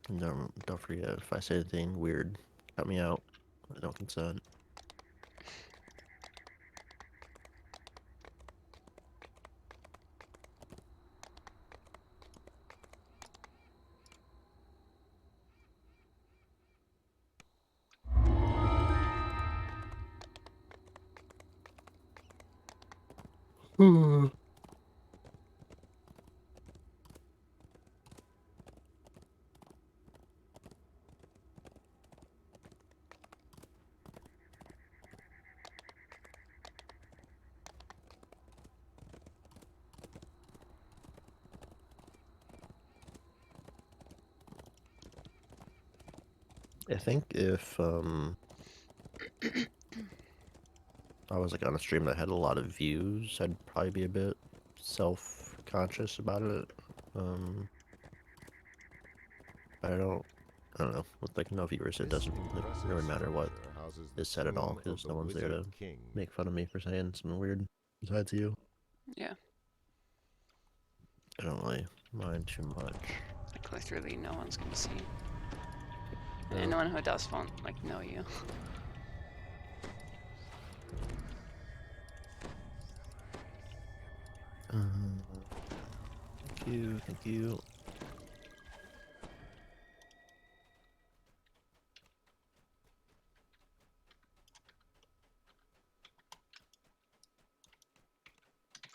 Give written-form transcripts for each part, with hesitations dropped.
Don't forget, if I say anything weird, cut me out. I don't consent. I think if I was like on a stream that had a lot of views, I'd probably be a bit self-conscious about it. I don't know. With like no viewers, it doesn't like, really matter what is said at all because no one's there to make fun of me for saying something weird besides you. Yeah. I don't really mind too much. Like literally no one's gonna see. And Yeah. anyone who does won't like know you. Thank you, thank you.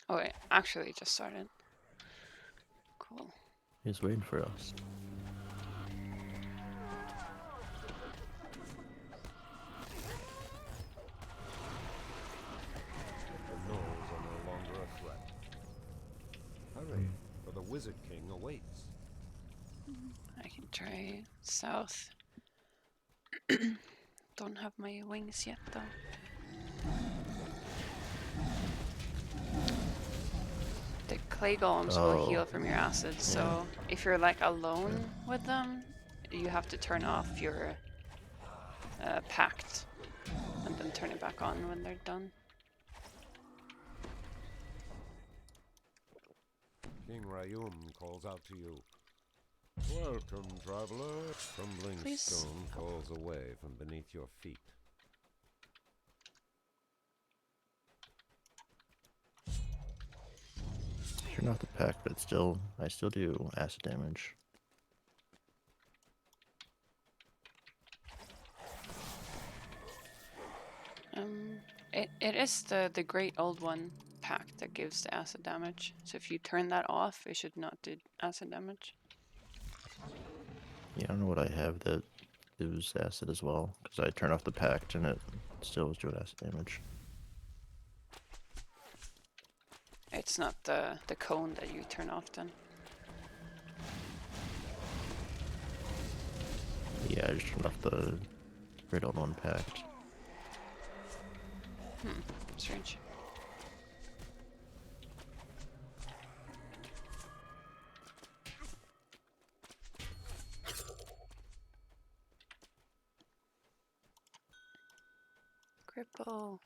Oh wait, actually it just started. Cool. He's waiting for us. The gnolls are no longer a threat. Hurry, for the Wizard King awaits. I can try south. Don't have my wings yet though. The clay golems will heal from your acid, so if you're like alone with them, you have to turn off your pact and then turn it back on when they're done. King Rayum calls out to you. Welcome, traveler. Crumbling stone falls away from beneath your feet. Turn off the pack, but I still do acid damage. It is the great old one pact that gives the acid damage. So if you turn that off, it should not do acid damage. Yeah, I don't know what I have that gives acid as well, because I turn off the pact and it still is doing acid damage. It's not the cone that you turn off then. Yeah, I just turned off the Great Old One pact. Strange. Cripple.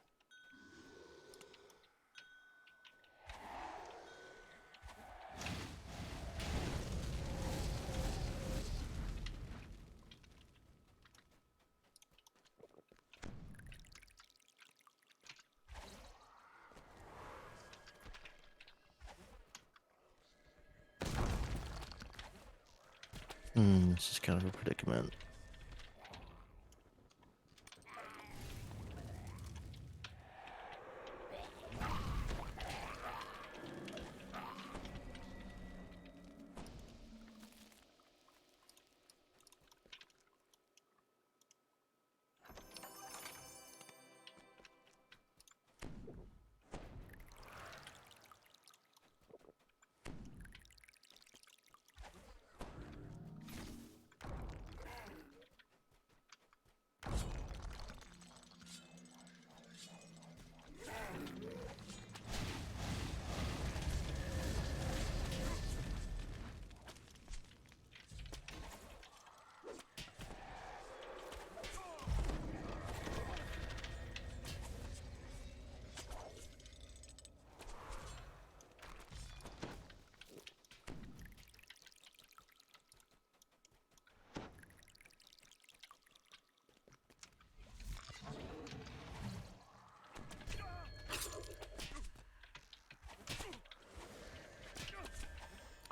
This is kind of a predicament.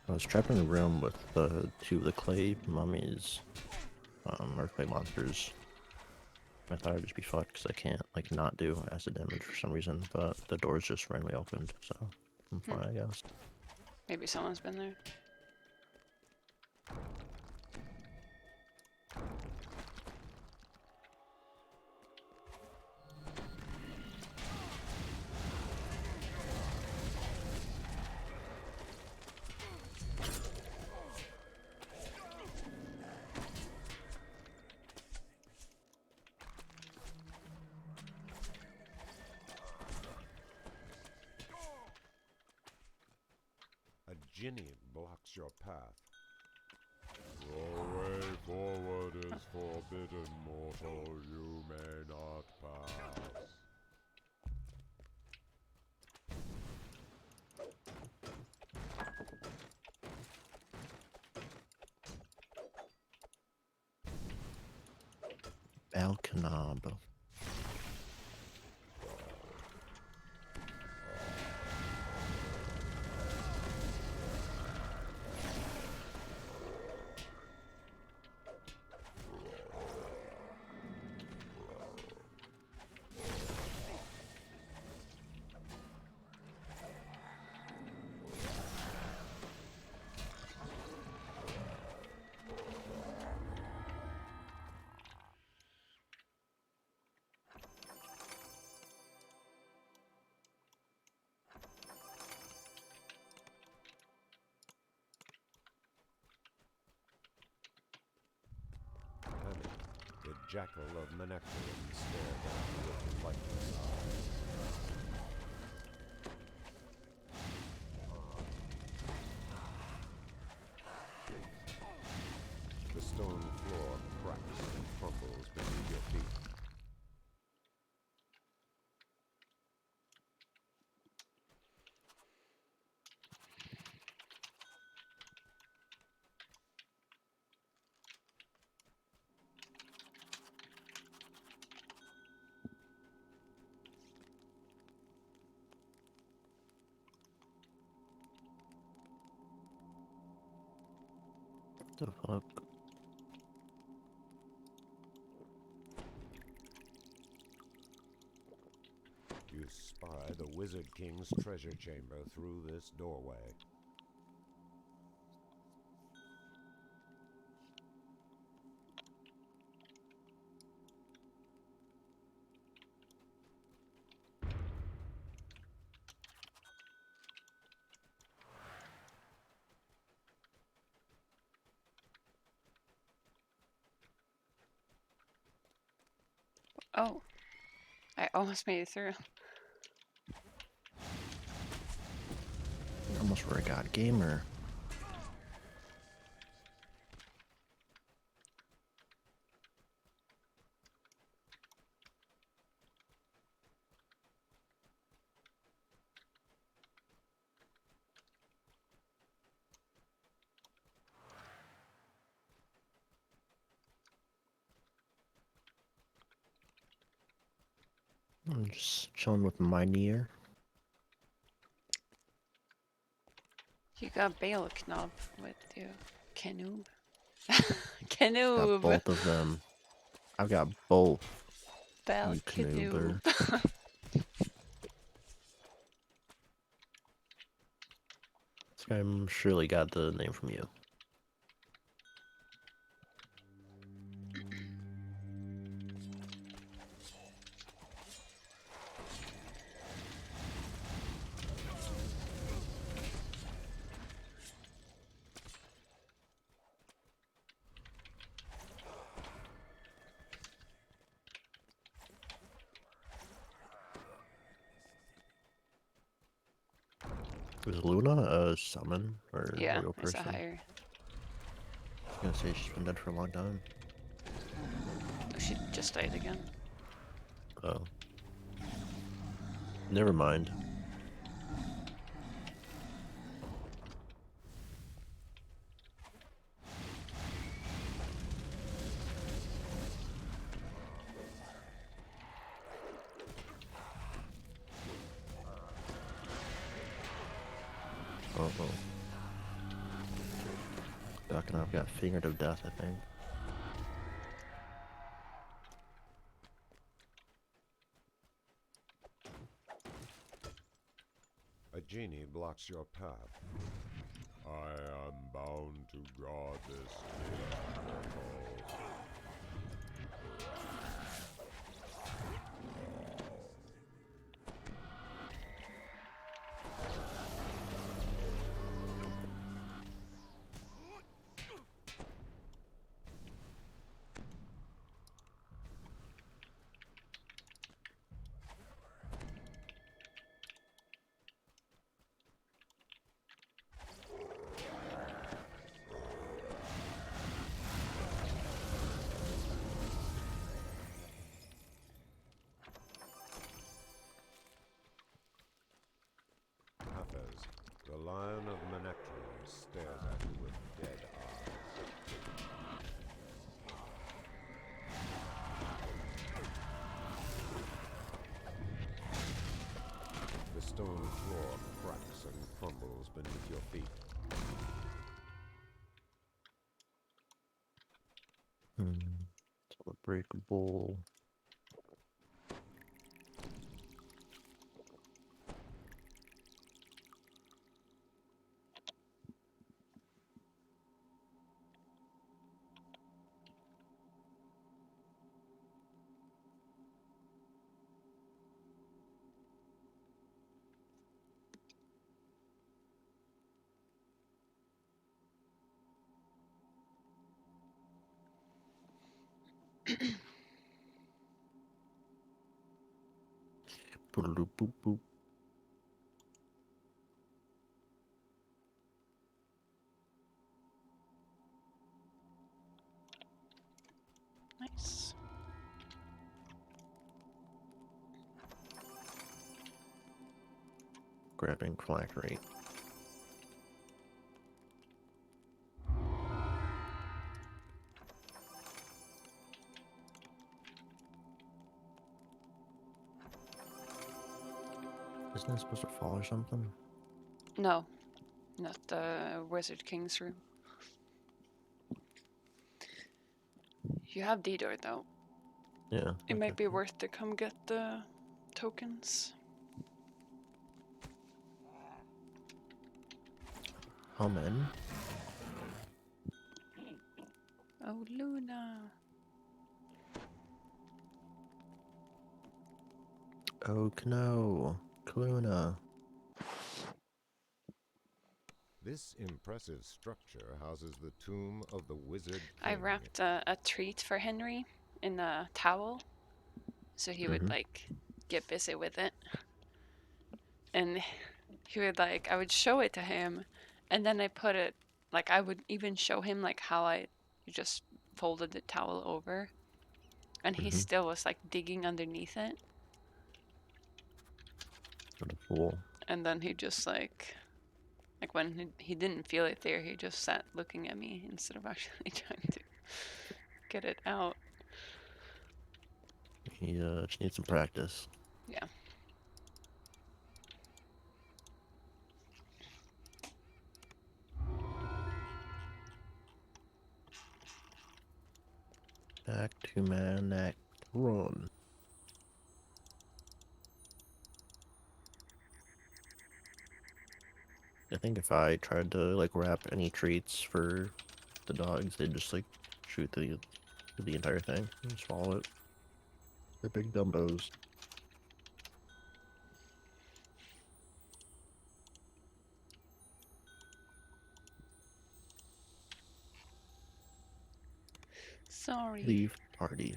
I was trapped in a room with two of the clay mummies, or clay monsters. I thought I'd just be fucked because I can't like not do acid damage for some reason, but the doors just randomly opened, so I'm fine, I guess. Maybe someone's been there. A jinny blocks your path. The way forward is forbidden, mortal. You may not pass. Balkanab. The jackal of Menectreon stared at you with lifeless eyes. The stone floor cracks and crumbles beneath your feet. What the fuck? You spy the Wizard King's treasure chamber through this doorway. Oh, I almost made it through. Almost were a god gamer. I'm just chilling with my near. You got Bale Knob with you. Canoob. Got Canoob. both of them. I've got both. Bale You Canoob. Canoober. This guy surely got the name from you. Is Luna a summon or Yeah, a real it's a person? higher. I was gonna say she's been dead for a long time. Oh, she just died again. Oh. Never mind. Oh, oh. Fucking, I've got Fingered of Death, I think. A genie blocks your path. I am bound to guard this cave. The Lion of Menectron stares at you with dead eyes. The stone floor cracks and crumbles beneath your feet. Unbreakable. Boop, boop, boop. Nice. Grabbing phylactery. Isn't it supposed to fall or something? No, not the Wizard King's room. You have D-Door though. Yeah. It might okay. be worth to come get the tokens. Amen. Oh, Luna. Oh, Kno. Kluna. This impressive structure houses the tomb of the Wizard I King. wrapped a treat for Henry in a towel, so he would like get busy with it. And he would like, I would show it to him, and then I put it, like I would even show him like how I just folded the towel over, and he still was like digging underneath it. What a fool. And then he just like when he didn't feel it there, he just sat looking at me instead of actually trying to get it out. He just needs some practice. Yeah. Back to Manak. Run. I think if I tried to like wrap any treats for the dogs, they'd just like shoot the entire thing and swallow it. They're big dumbos. Sorry. Leave party.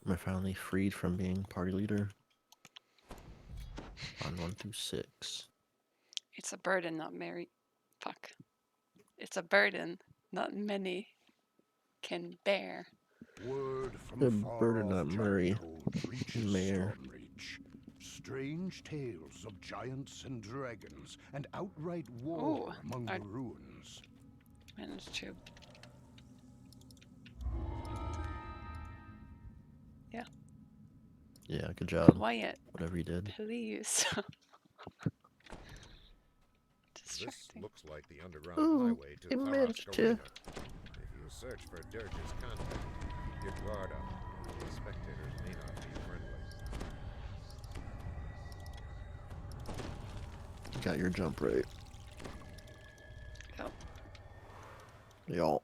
Am I finally freed from being party leader? On 1 through 6. It's a burden, not Mary. Fuck. It's a burden not many can bear. Word from The far burden off not Murray. Jammy holds reaches Mayor. Stormreach. strange tales of giants and dragons and outright war Ooh, among I- the ruins. Managed to. Yeah. Yeah, good job. Quiet, Whatever you did. please. This Distracting. looks like the underground Ooh, highway to it Tharask managed to. Arena. If you search for Dirge's contact, keep your guard up. The spectators may not be friendly. Got your jump right. Yep. Y'all.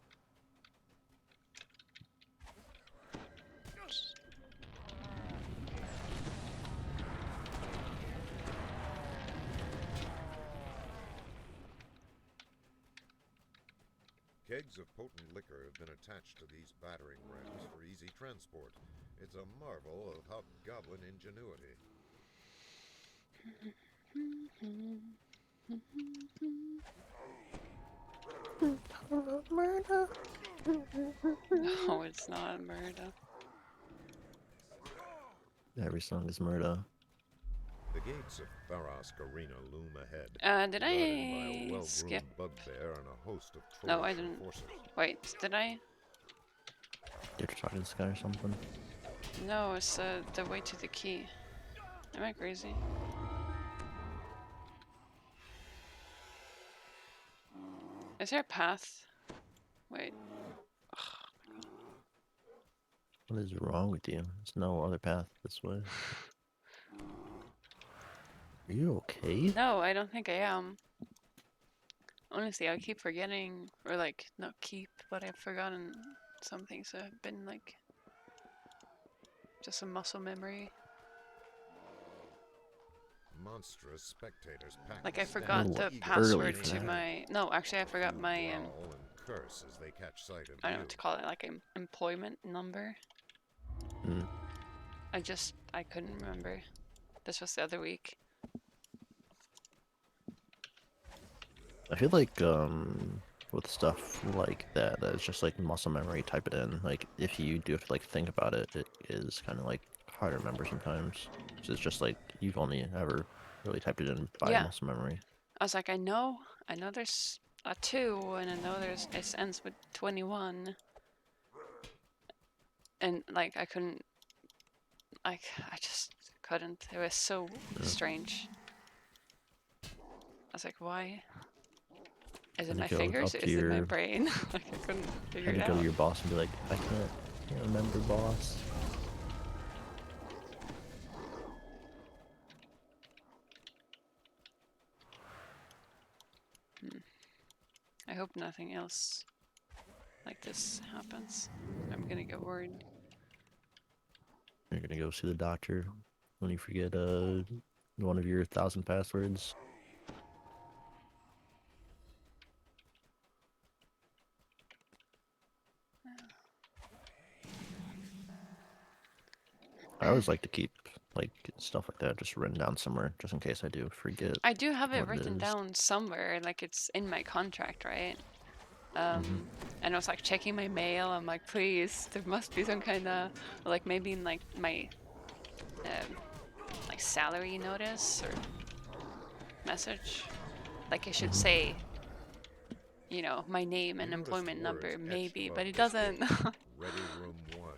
Kegs of potent liquor have been attached to these battering rams for easy transport. It's a marvel of hobgoblin ingenuity. Murder. No, it's not murder. Every song is murder. The gates of Tharask Arena loom ahead. Did guarded by a I well-groomed skip? bugbear and a host of No, I trolls didn't. enforcers. Wait, did I? You're talking to this guy or something? No, it's the way to the key. Am I crazy? Is there a path? Wait. What is wrong with you? There's no other path this way. Are you okay? No, I don't think I am. Honestly, I keep forgetting, or like, not keep, but I've forgotten some things that have been like, just a muscle memory. Monstrous spectators pack Like the I stand forgot little the eager to password for to that. my, no, actually I forgot You my, growl and curse as they catch sight of I don't know you. what to call it, like employment number. Mm. I couldn't remember. This was the other week. I feel like with stuff like that, it's just like muscle memory. Type it in. Like if you do have to like think about it, it is kind of like hard to remember sometimes. So it's just like you've only ever really typed it in by Yeah. muscle memory. I was like, I know there's a 2, and I know it ends with 21. And like I couldn't, like I just couldn't. It was so strange. I was like, why? Is it And my you go fingers? up to Is it my your- brain? Like I couldn't figure And it you go to out. your boss and be like, I can't remember, boss. I hope nothing else like this happens. I'm gonna get worried. You're gonna go see the doctor when you forget one of your 1,000 passwords. I always like to keep like stuff like that just written down somewhere, just in case I do forget. I do have it what it written is. down somewhere, like it's in my contract, right? And I was like checking my mail. I'm like, please, there must be some kind of, like maybe in like my like salary notice or message, like it should say, you know, my name and You noticed employment number, words etched maybe, above but it this doesn't. gate. Ready room 1.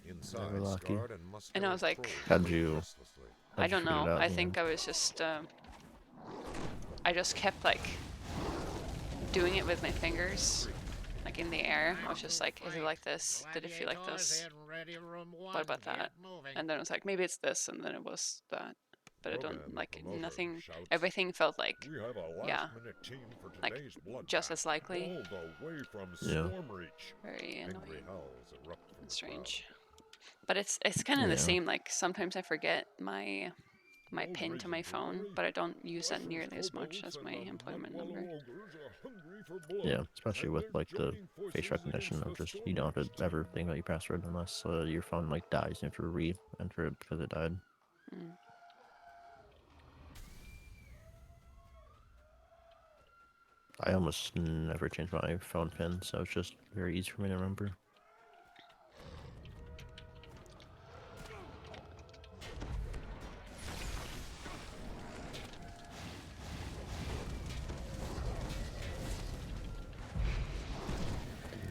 Inside, Never lucky. scarred and muscular And I was like, trolls How'd wait you- restlessly. I How'd you don't figure it know. out I in the think end? I was just, I just kept like doing it with my fingers, like in the air. I was just like, is it like this? Did it feel like this? What about that? And then it was like, maybe it's this, and then it was that. But I Program don't, like, promoter nothing, shouts, everything felt like, "We have a yeah, last-minute team for like, today's bloodbath, just as likely. all the way from Yeah. Stormreach." very Angry annoying howls erupt from and the strange. But it's kind of the Yeah. same, like, sometimes I forget my pin to my phone, but I don't use that nearly as much as my employment number. Yeah, especially with like the face recognition of just you don't have to ever think about your password unless your phone like dies. You have to re-enter it because it died. Mm. I almost never change my phone pin, so it's just very easy for me to remember.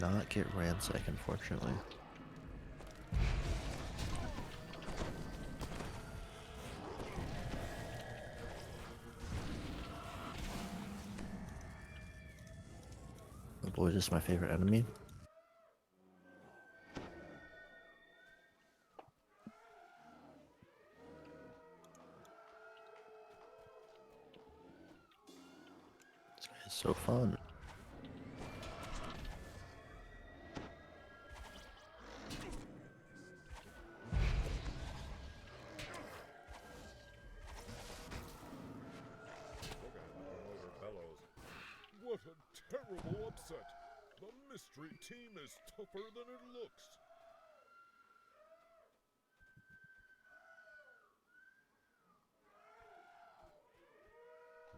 not get ransack, unfortunately. Oh boy, is this my favorite enemy? This guy is so fun. What a terrible upset! The mystery team is tougher than it looks.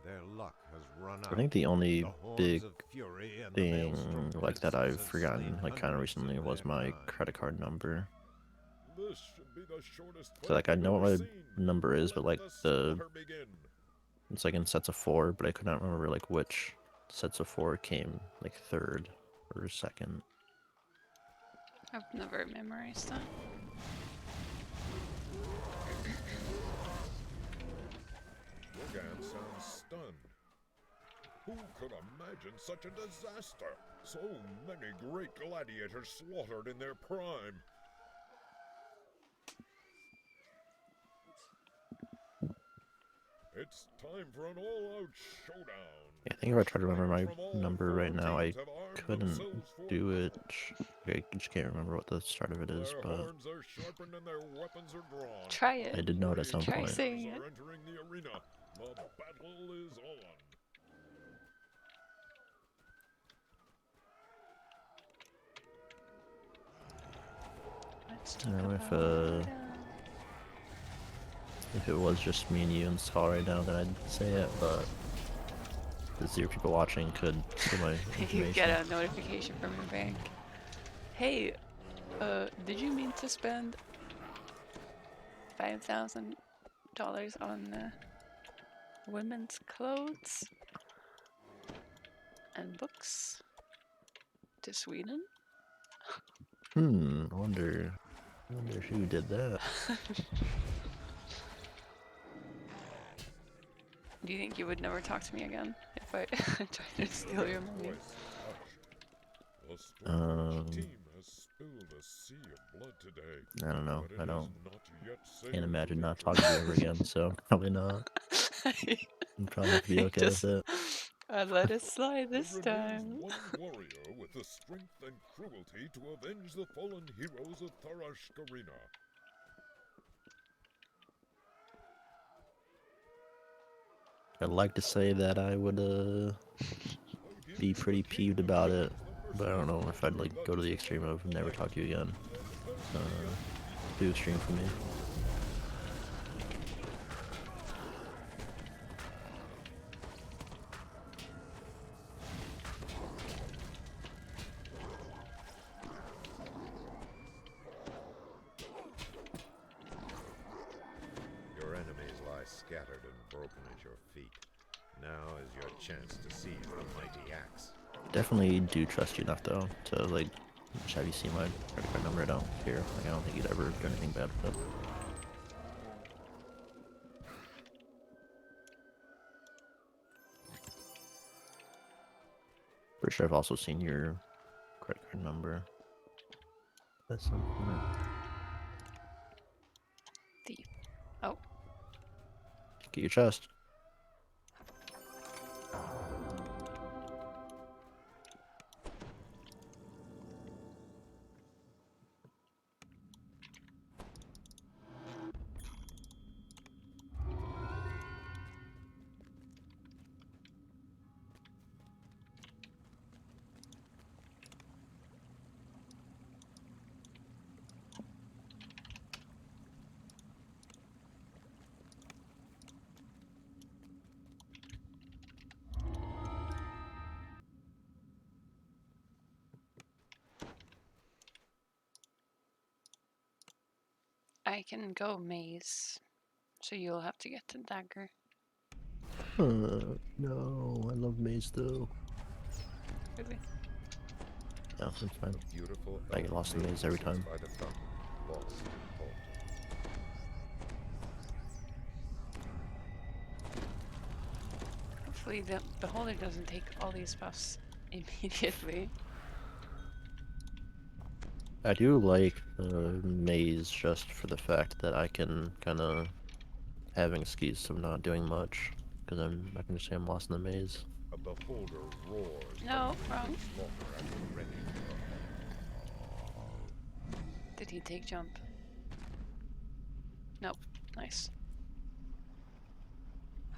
Their luck has run out. I think the only The hordes big of fury and the thing maelstrom like that I've mists have forgotten slain like kind of hundreds in recently was their my prime. credit card number. This should be the shortest So like I fight know we've what my ever seen. number is, but Let like the the slaughter begin. it's like in sets of 4, but I could not remember like which sets of 4 came like third or second. I've never memorized that. Rogan sounds stunned. Who could imagine such a disaster? So many great gladiators slaughtered in their prime. It's time for an all-out showdown. Yeah, I think if I try to remember my Fighters from all number 4 right now, I teams have armed couldn't themselves for do it. battle. I just can't remember what the start of it is, Their but horns are sharpened and their weapons are drawn. Try I it. did know it at some Try point. saying Gladiators it. are entering the arena. The battle is on. Let's talk No, about if it was just me and you in this call right now, then I'd say it, but the 0 people watching could see my you information. get a notification from your bank. Hey, did you mean to spend $5,000 on women's clothes and books to Sweden? I wonder who did that. Do you think you would never talk to me again if I tried to steal your money? The strange Um, team has spilled a sea of blood today. I don't know. But it I don't. has not yet sailed Can't imagine to not victory. talking to you ever again, so probably not. I'm probably have to be okay with it. I let it slide this There time. remains one warrior with the strength and cruelty to avenge the fallen heroes of Tarashkarina. I'd like to say that I would be pretty peeved about it, but I don't know if I'd like go to the extreme of never talk to you again. Too extreme for me. Your enemies lie scattered and broken at your feet. Now is your chance to seize the mighty axe. Definitely do trust you enough though to like just have you see my credit card number. I don't care. Like I don't think you'd ever do anything bad with it. For sure, I've also seen your credit card number. At some point. Thief. Oh. Get your chest. I can go maze, so you'll have to get the dagger. No, I love maze though. Really? No, it's fine. Beautiful I get lost in the maze every sits time. by the fountain, lost in thought. Hopefully the beholder doesn't take all these buffs immediately. I do like the maze just for the fact that I can kind of have an excuse of not doing much because I can just say I'm lost in the maze. A beholder roars. No, wrong. Slaughter at the ready. Did he take jump? Nope. Nice.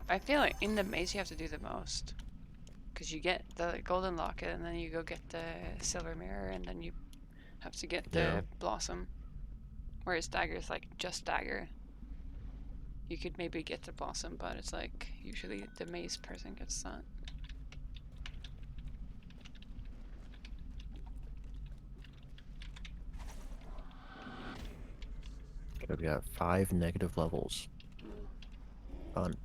I feel like in the maze you have to do the most. Because you get the golden locket and then you go get the silver mirror and then you have to get the Yeah. blossom. Whereas dagger is like just dagger. You could maybe get the blossom, but it's like usually the maze person gets that. Okay, we got 5 negative levels. Fun.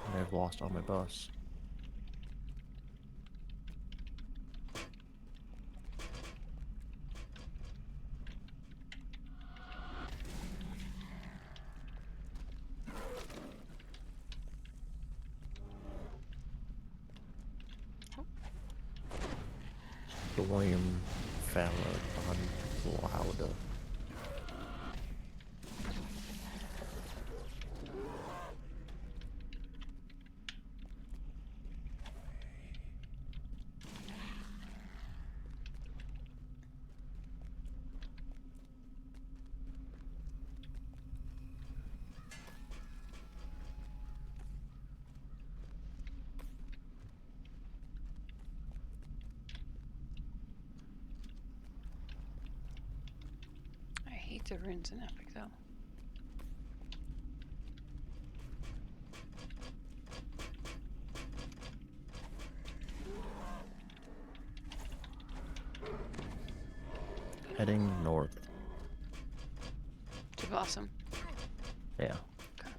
And I've lost all my bus. William Fallon on Lauda. I hate the runes in Epic though. Heading north. To blossom. Yeah. Okay.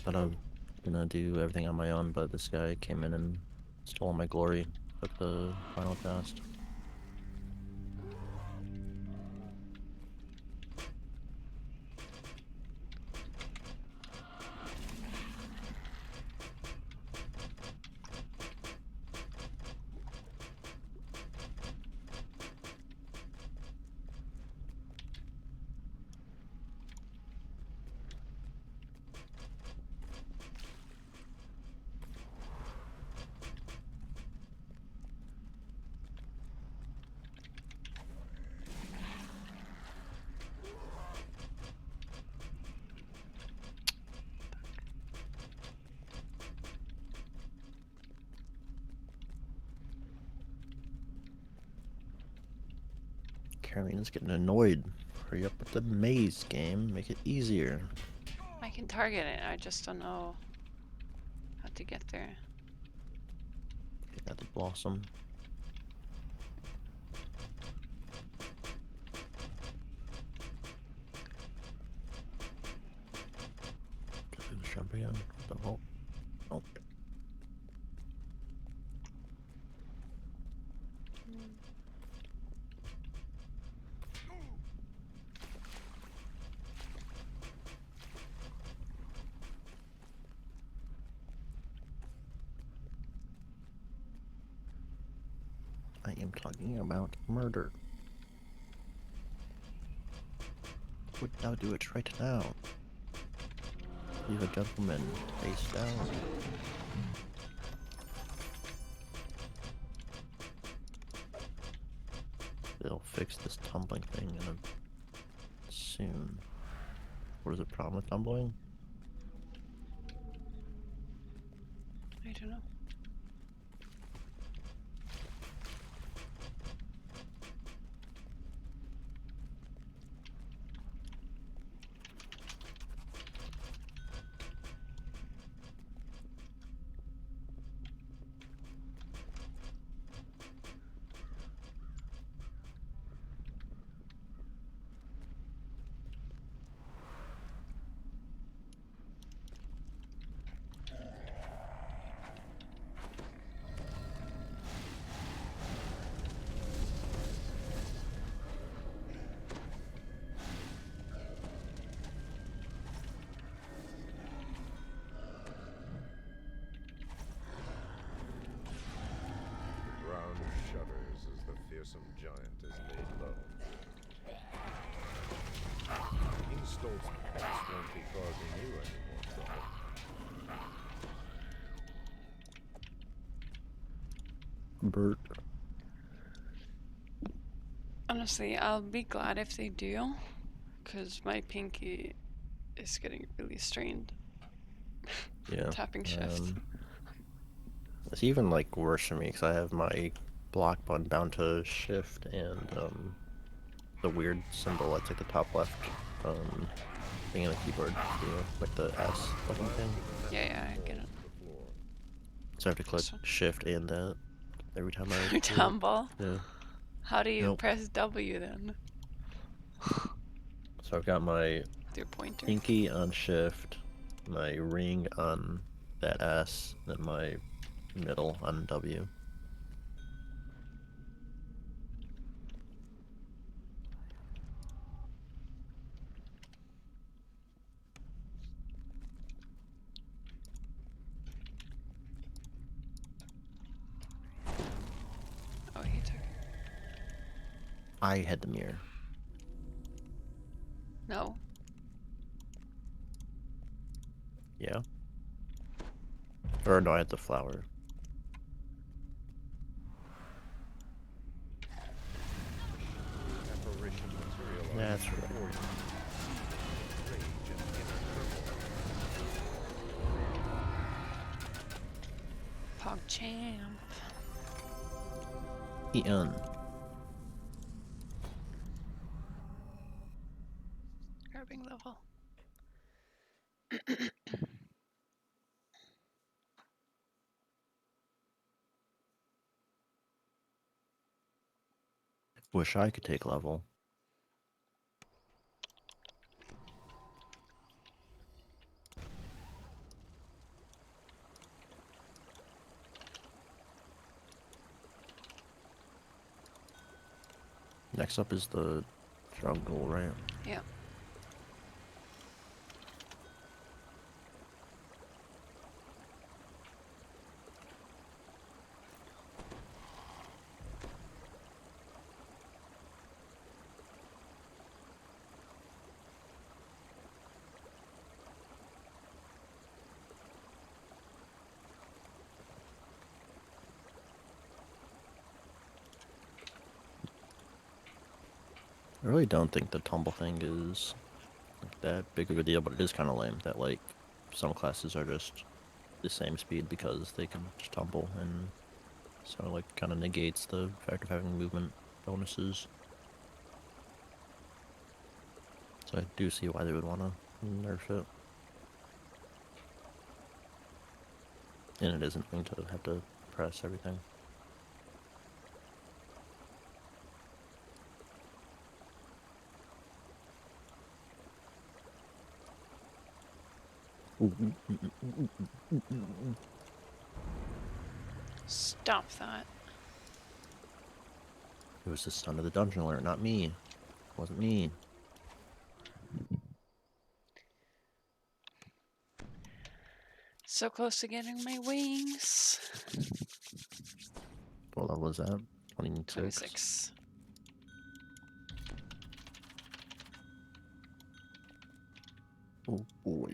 But I'm gonna do everything on my own, but this guy came in and stole my glory. Took the final task. Carolina's getting annoyed. Hurry up with the maze game. Make it easier. I can target it, I just don't know how to get there. Got the blossom. Could do the jump again. The whole. Oh. I am talking about murder. Would thou do it right now? Leave a gentleman face down. They'll fix this tumbling thing in a soon. What is the problem with tumbling? I don't know. those pests won't be causing you any more trouble. Bert. Honestly, I'll be glad if they do, because my pinky is getting really strained. Yeah. Tapping shift. It's even like worse for me because I have my block button down to shift and the weird symbol that's like the top left thing on the keyboard, you know, like the S looking thing. Yeah, I get it. So I have to click This one. shift and that every time I do it. Tumble. Yeah. How do you Nope. press W then? So I've got my With your pointer? pinky on shift, my ring on that S, and my middle on W. Oh, he took it. I had the mirror. No. Yeah. Or no, I had the flower. Apparition materialized That's right. before you. Rage and inner turmoil. PogChamp. Ian. Grabbing level. Wish I could take level. Next up is the jungle, right? Yeah. I really don't think the tumble thing is like that big of a deal, but it is kind of lame that like some classes are just the same speed because they can just tumble, and so like kind of negates the fact of having movement bonuses. So I do see why they would want to nerf it. And it isn't going to have to press everything. Stop that. It was the son of the dungeon lord, not me. It wasn't me. So close to getting my wings. What level was that? 26. 26. Oh boy.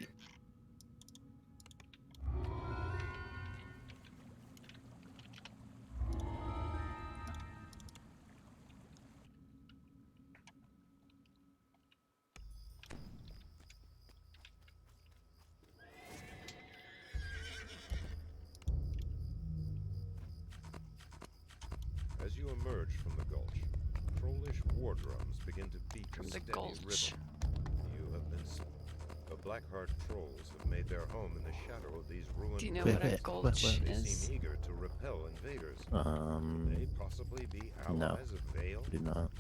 As you emerge from the gulch, trollish war drums begin to beat From a the steady gulch. rhythm. You have been the Blackheart trolls have made their home in the shadow of these ruined Do you know Wait, what a wait, gulch wait. They is? seem eager to repel invaders. Could they possibly be No. allies of Vale? I do not.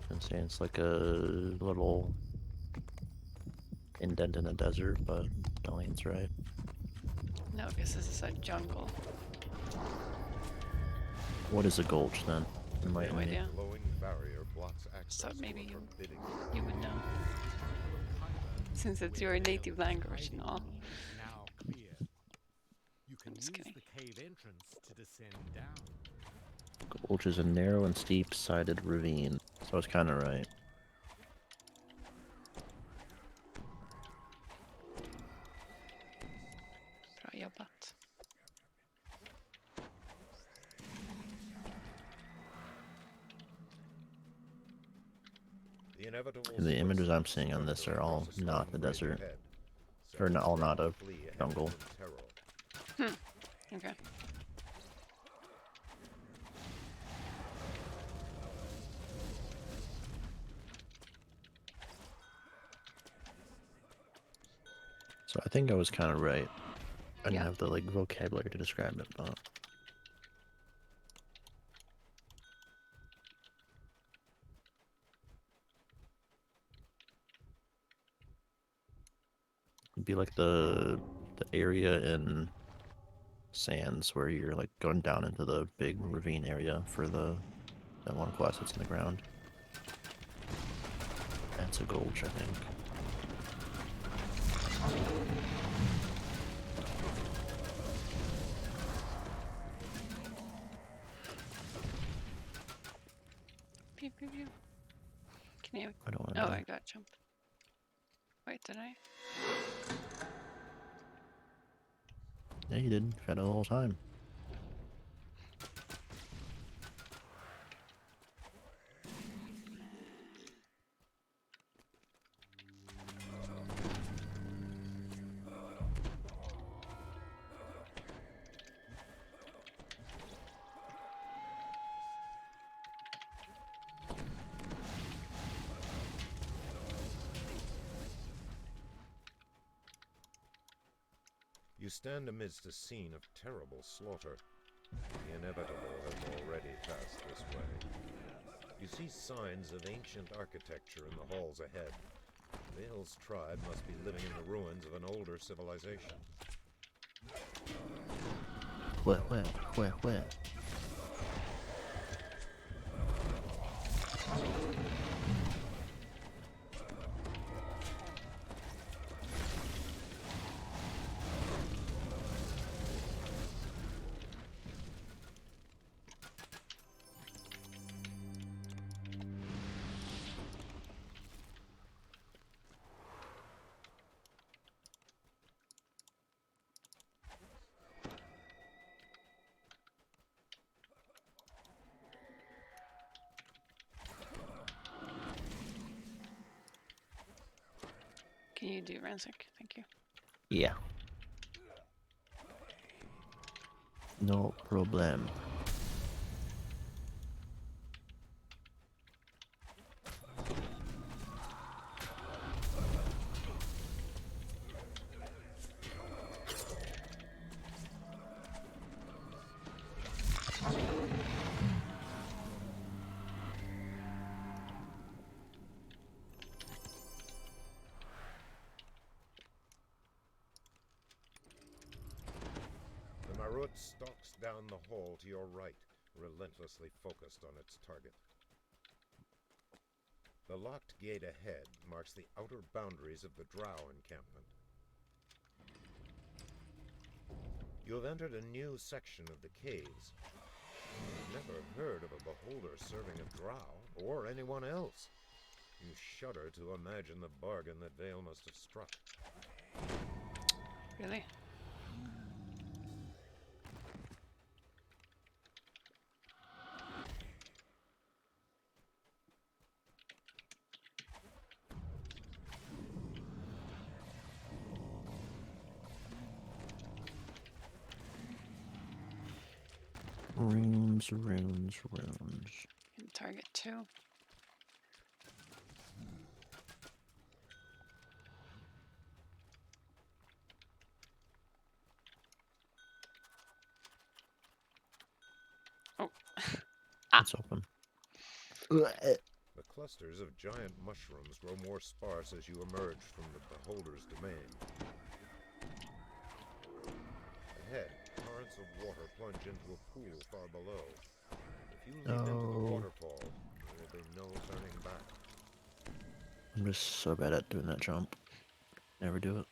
I'm saying it's like a little indent in a desert, but don't think it's right. No, because this is a jungle. What is a gulch then? Enlighten No me. idea. Glowing barrier blocks access So to maybe a forbidding you would know. Since it's your native language and all. Now clear. You can I'm just use kidding. the cave entrance to descend down. Gulch is a narrow and steep-sided ravine, so it's kind of right. The inevitable And the images I'm split seeing on this are all across a not stone the grate desert. ahead. Or not, all Several not a flee ahead jungle. in terror. Okay. So I think I was kind of right. I didn't Yeah. have the like vocabulary to describe it, but it'd be like the area in Sands where you're like going down into the big ravine area for that one quest that's in the ground. That's a gulch, I think. Pew, pew, pew. Can you? I don't want to. Oh, I got jump. Wait, did I? Yeah, you did. You've had it the whole time. You stand amidst a scene of terrible slaughter. The inevitable has already passed this way. You see signs of ancient architecture in the halls ahead. Vale's tribe must be living in the ruins of an older civilization. Where? Can you do Ransack? Thank you. Yeah. No problem. The Marut stalks down the hall to your right, relentlessly focused on its target. The locked gate ahead marks the outer boundaries of the Drow encampment. You have entered a new section of the caves. You've never heard of a beholder serving a Drow, or anyone else. You shudder to imagine the bargain that Vale must have struck. Really? Runes. And target 2. Oh. It's open. The clusters of giant mushrooms grow more sparse as you emerge from the beholder's domain. Ahead, torrents of water plunge into a pool far below. If you leap into the waterfall, there will be no turning back. I'm just so bad at doing that jump. Never do it.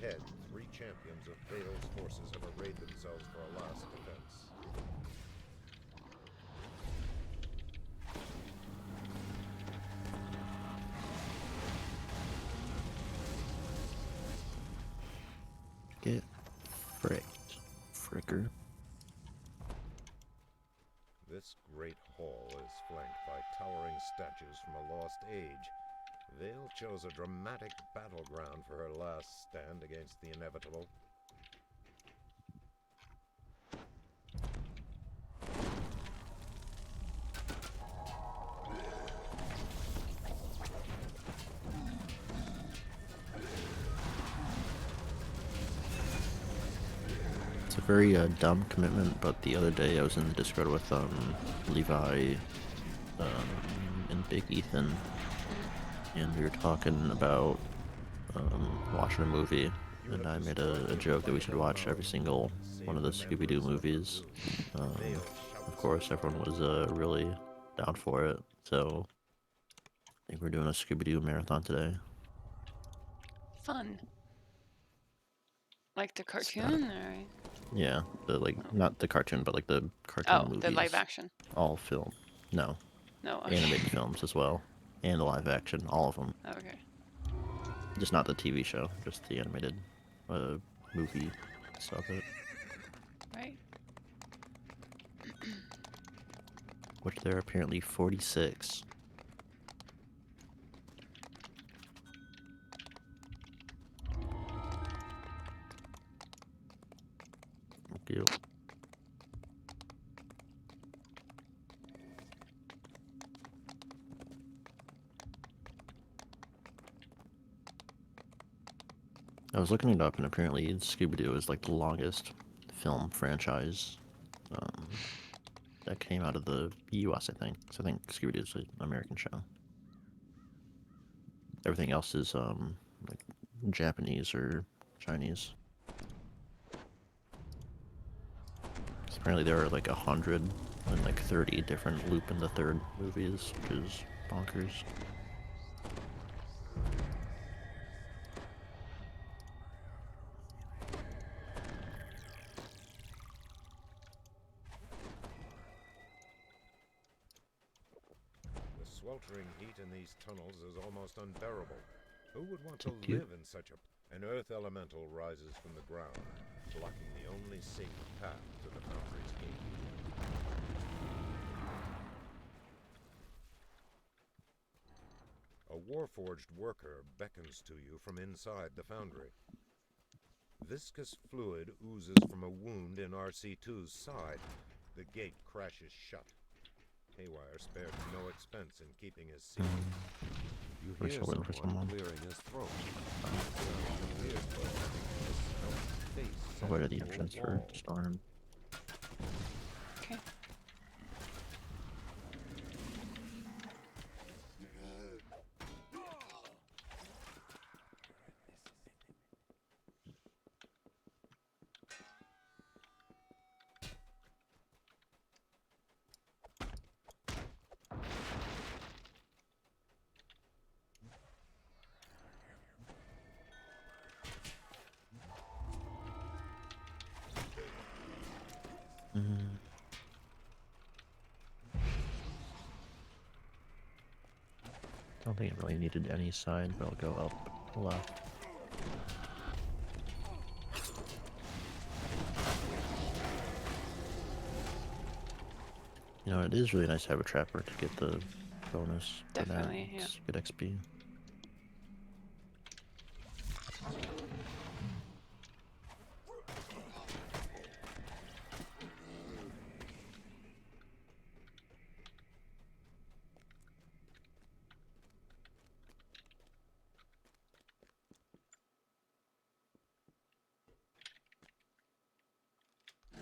ahead, 3 champions of Vale's forces have arrayed themselves for a last defense. Get fricked, fricker. This great hall is flanked by towering statues from a lost age. Vale chose a dramatic battleground for her last stand against the inevitable. It's a very dumb commitment, but the other day I was in the Discord with Levi and Big Ethan, and we were talking about watching a movie, and I made a joke that we should watch every single one of the Scooby-Doo movies. Of course, everyone was really down for it, so I think we're doing a Scooby-Doo marathon today. Fun. Like the cartoon, or Yeah, not the cartoon, but like the cartoon movies. the live action. All film. No, No, okay. animated films as well, and the live action, all of them. Okay. Just not the TV show, just the animated movie stuff. Right. Which there are apparently 46. Thank you. I was looking it up, and apparently Scooby-Doo is like the longest film franchise that came out of the US, I think. So I think Scooby-Doo is an American show. Everything else is like Japanese or Chinese. So apparently there are like 130 different Lupin the Third movies, which is bonkers. The sweltering heat in these tunnels is almost unbearable. Who would want to Thank you. live in such a... An earth elemental rises from the ground, blocking the only safe path to the foundry's gate. A warforged worker beckons to you from inside the foundry. Viscous fluid oozes from a wound in RC2's side. The gate crashes shut. Haywire spared no expense in keeping his secret. You We're hear still waiting for someone someone. clearing his throat. I'll go to the entrance for Storm. Okay. Don't think it really needed any side, but I'll go up left. You know, it is really nice to have a trapper to get the bonus for that. Definitely, yeah. It's good XP.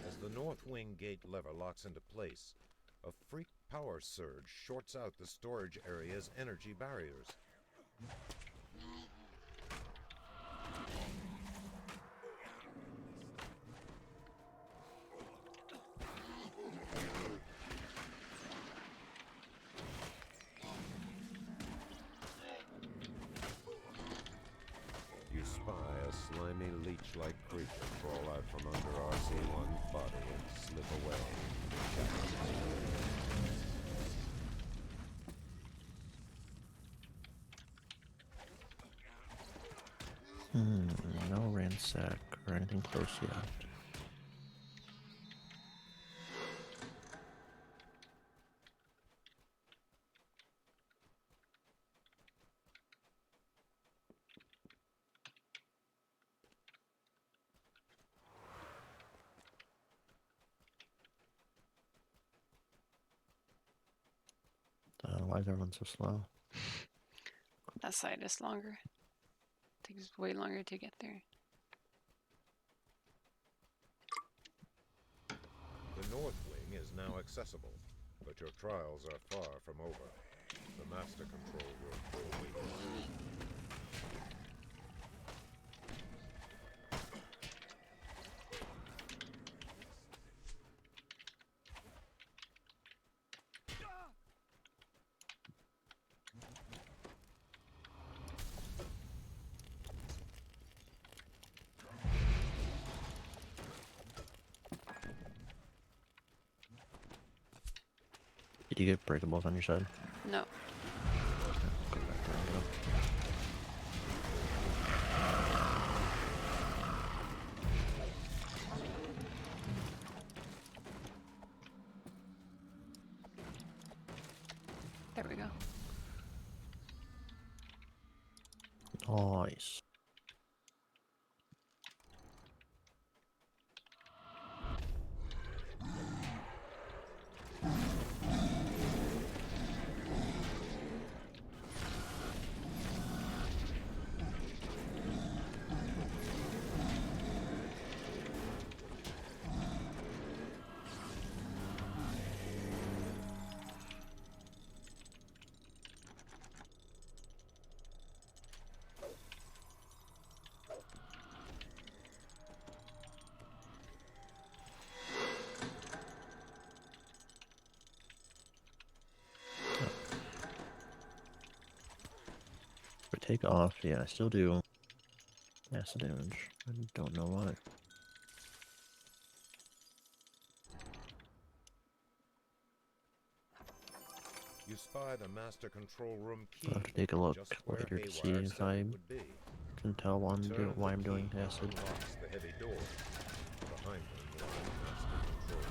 As the north wing gate lever locks into place, a freak power surge shorts out the storage area's energy barriers. You spy a slimy tiny leech-like creature crawl out from under RC1's body and slip away. No ransack or anything close yet. Why is everyone so slow? That side is longer. Takes way longer to get there. The north wing is now accessible, but your trials are far from over. The master control room will wait. Did you get breakables on your side? No. Go back there and go. There we go. Nice. For take off, yeah, I still do acid damage. I don't know why. You spy the master control room key. I'll have to take a look just where later to see Haywire if said I it would be. can tell why Turn why the I'm doing key acid. unlocks the heavy door. Behind them lies master control.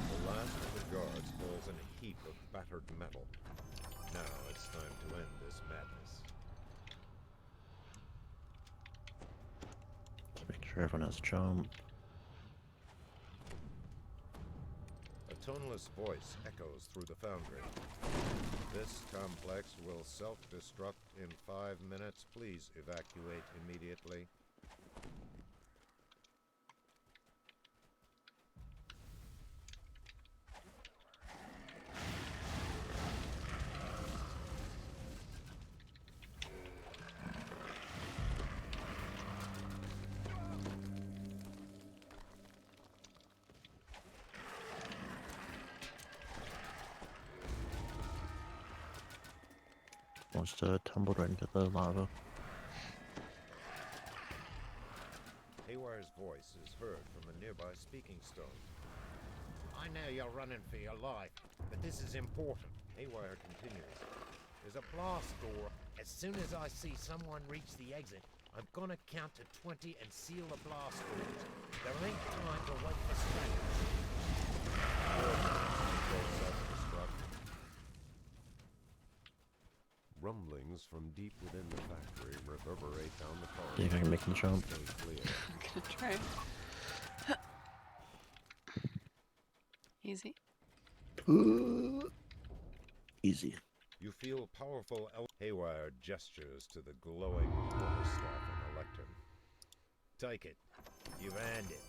The last of the guards falls in a heap of battered metal. Now it's time to end this madness. Let's make sure everyone has jump. A toneless voice echoes through the foundry. This complex will self-destruct in 5 minutes. Please evacuate immediately. Wants to tumble right into the lava. Haywire's voice is heard from a nearby speaking stone. I know you're running for your life, but this is important. Haywire continues. There's a blast door. As soon as I see someone reach the exit, I'm gonna count to 20 and seal the blast doors. There ain't time to wait for stragglers. Control self-destruct. Rumblings from deep within the factory reverberate down the corridor. See if I can make him jump. Stay clear. I'm gonna try. Easy. Easy. You feel powerful. Haywire gestures to the glowing quarterstaff on the lectern. Take it. You've earned it.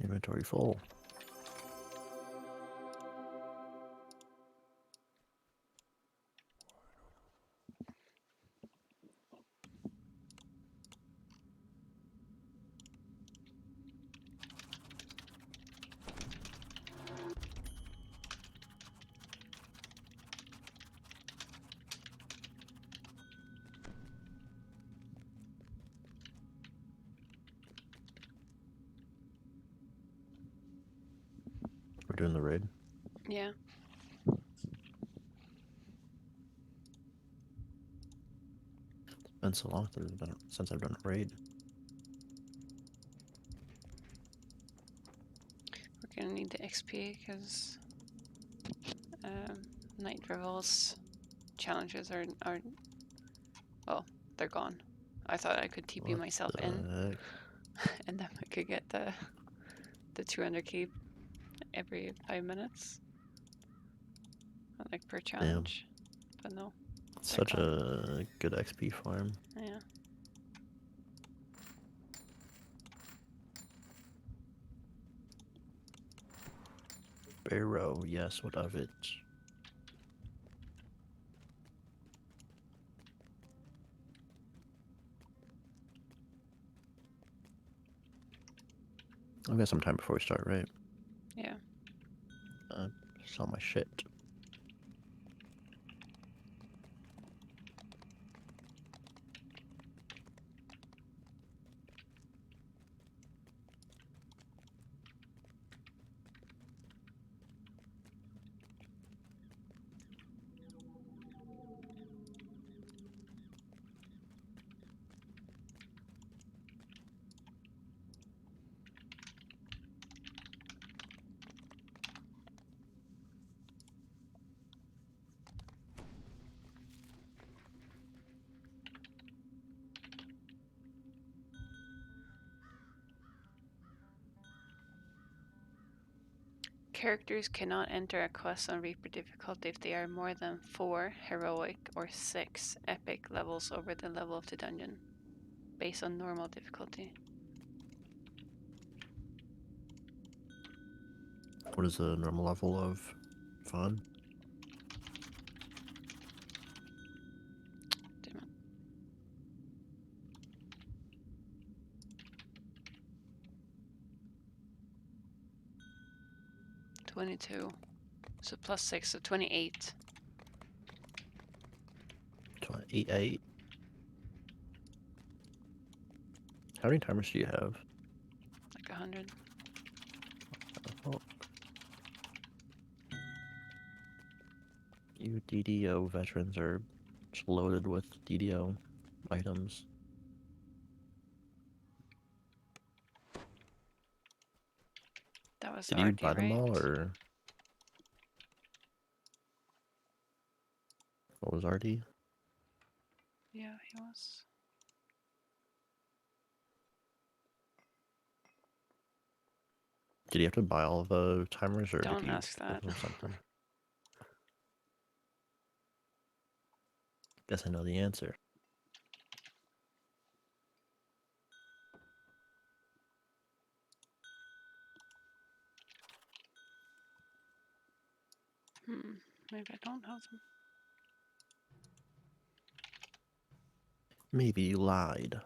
Inventory full. doing the raid? Yeah. It's been so long since I've done a raid. We're gonna need the XP because Night Revol's challenges are well, they're gone. I thought I could TP What myself the in, heck? and then I could get the 200 keep every 5 minutes, like per challenge. But no, they're Such gone. a good XP farm. Yeah. Barrow, yes, what of it? I've got some time before we start, right? Yeah. Sell my shit. Characters cannot enter a quest on Reaper difficulty if they are more than 4 heroic or 6 epic levels over the level of the dungeon, based on normal difficulty. What is the normal level of fun? Damn it. $22. So plus 6, so 28. 28. How many timers do you have? Like 100. Oh. You DDO veterans are just loaded with DDO items. That was Did the you RD, buy them right? all, or what was RD? Yeah, he was. Did you have to buy all the timers, or Don't did you ask give that. them something? Guess I know the answer. Maybe I don't have them. Maybe you lied.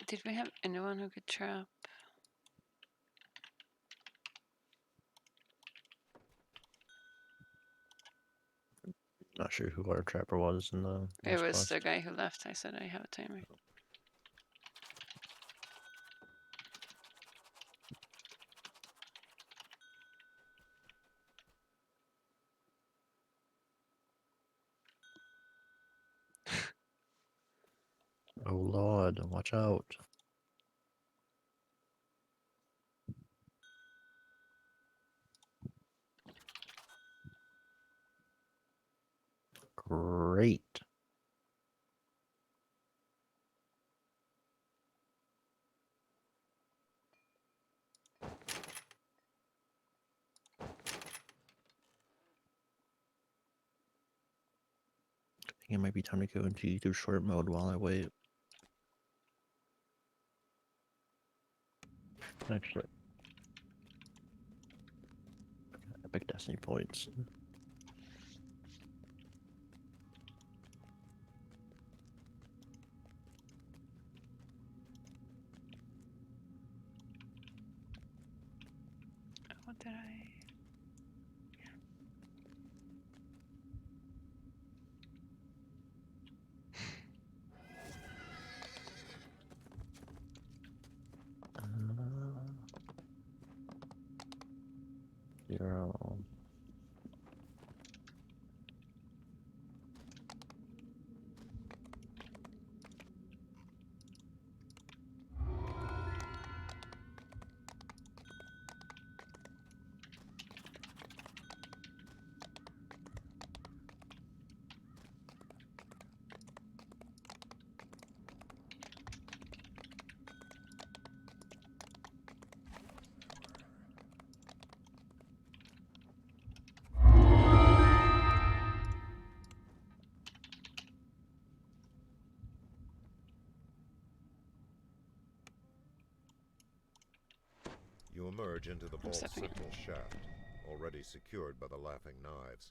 Did we have anyone who could trap? Not sure who our trapper was in the It last was quest. the guy who left. I said I have a timer. Oh lord, watch out. Great. I think it might be time to go into YouTube short mode while I wait. Actually, epic destiny points. What did I? Zero. You emerge into the vault stepping in. circle shaft, already secured by the laughing knives.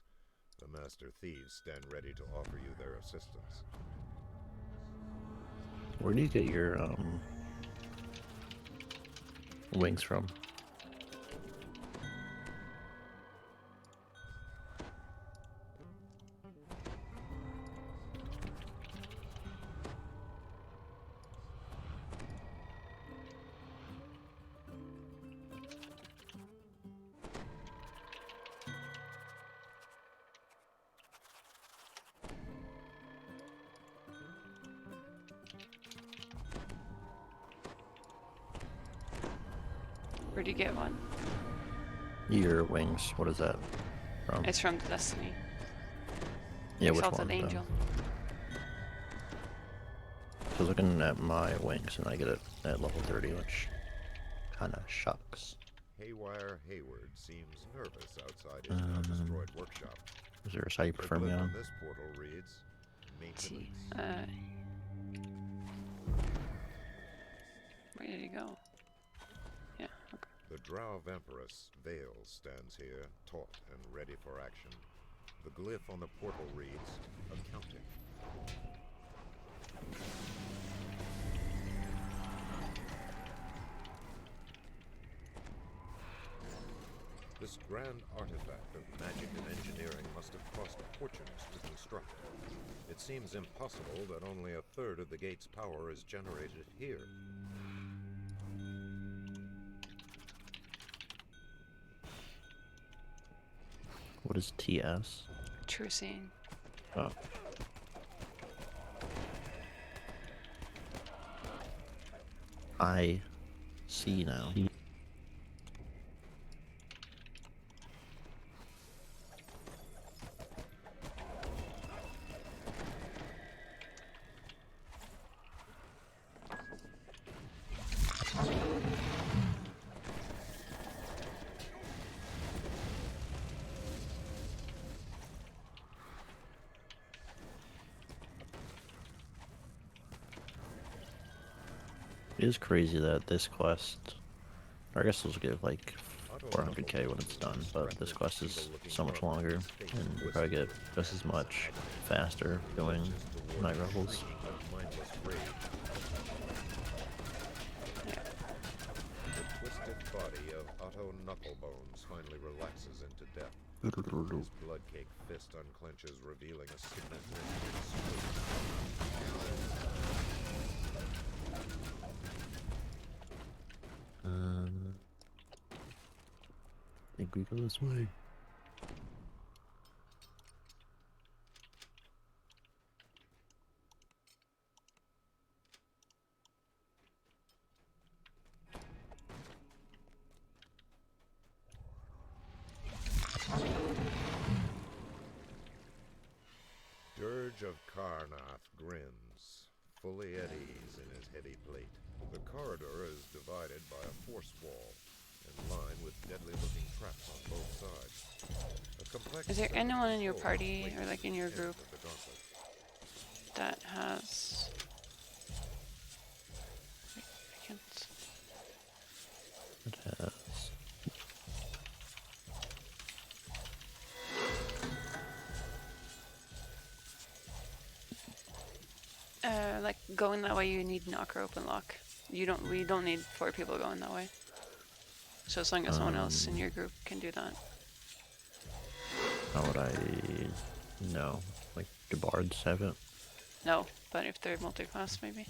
The master thieves stand ready to offer you their assistance. Where do you get your wings from? Where'd you get one? Your wings. What is that from? It's from Destiny. Yeah, which Exalted one? Angel. I was looking at my wings and I get it at level 30, which kind of shucks. Haywire Hayward seems nervous outside his now-destroyed workshop. Is there a site you The prefer me glyph on? on this portal reads, T. maintenance. Where did he go? Yeah, okay. The Drow Vampiress, Vale, stands here, taut and ready for action. The glyph on the portal reads, accounting. This grand artifact of magic and engineering must have cost a fortune to construct. It seems impossible that only a third of the gate's power is generated here. What is TS? True seeing. Oh. I see now. It is crazy that this quest, or I guess they'll give like 400k when it's done, but this quest is so much longer, and you probably get just as much faster doing night revels. The twisted body of Otto Knucklebones finally relaxes into death. His blood-caked fist unclenches, revealing a significant I think we go this way. Dirge of Karnath grins, fully at ease in his heavy plate. The corridor is divided by a force wall, and lined with deadly-looking traps on both sides. A complex Is there set of anyone in your controls party places or like in your at the group end of the gauntlet. that has? I can't. It has. Like going that way, you need knock or open lock. You don't. We don't need 4 people going that way. So as long as someone else in your group can do that. How would I know? Like, do bards have it? No, but if they're multi-class, maybe.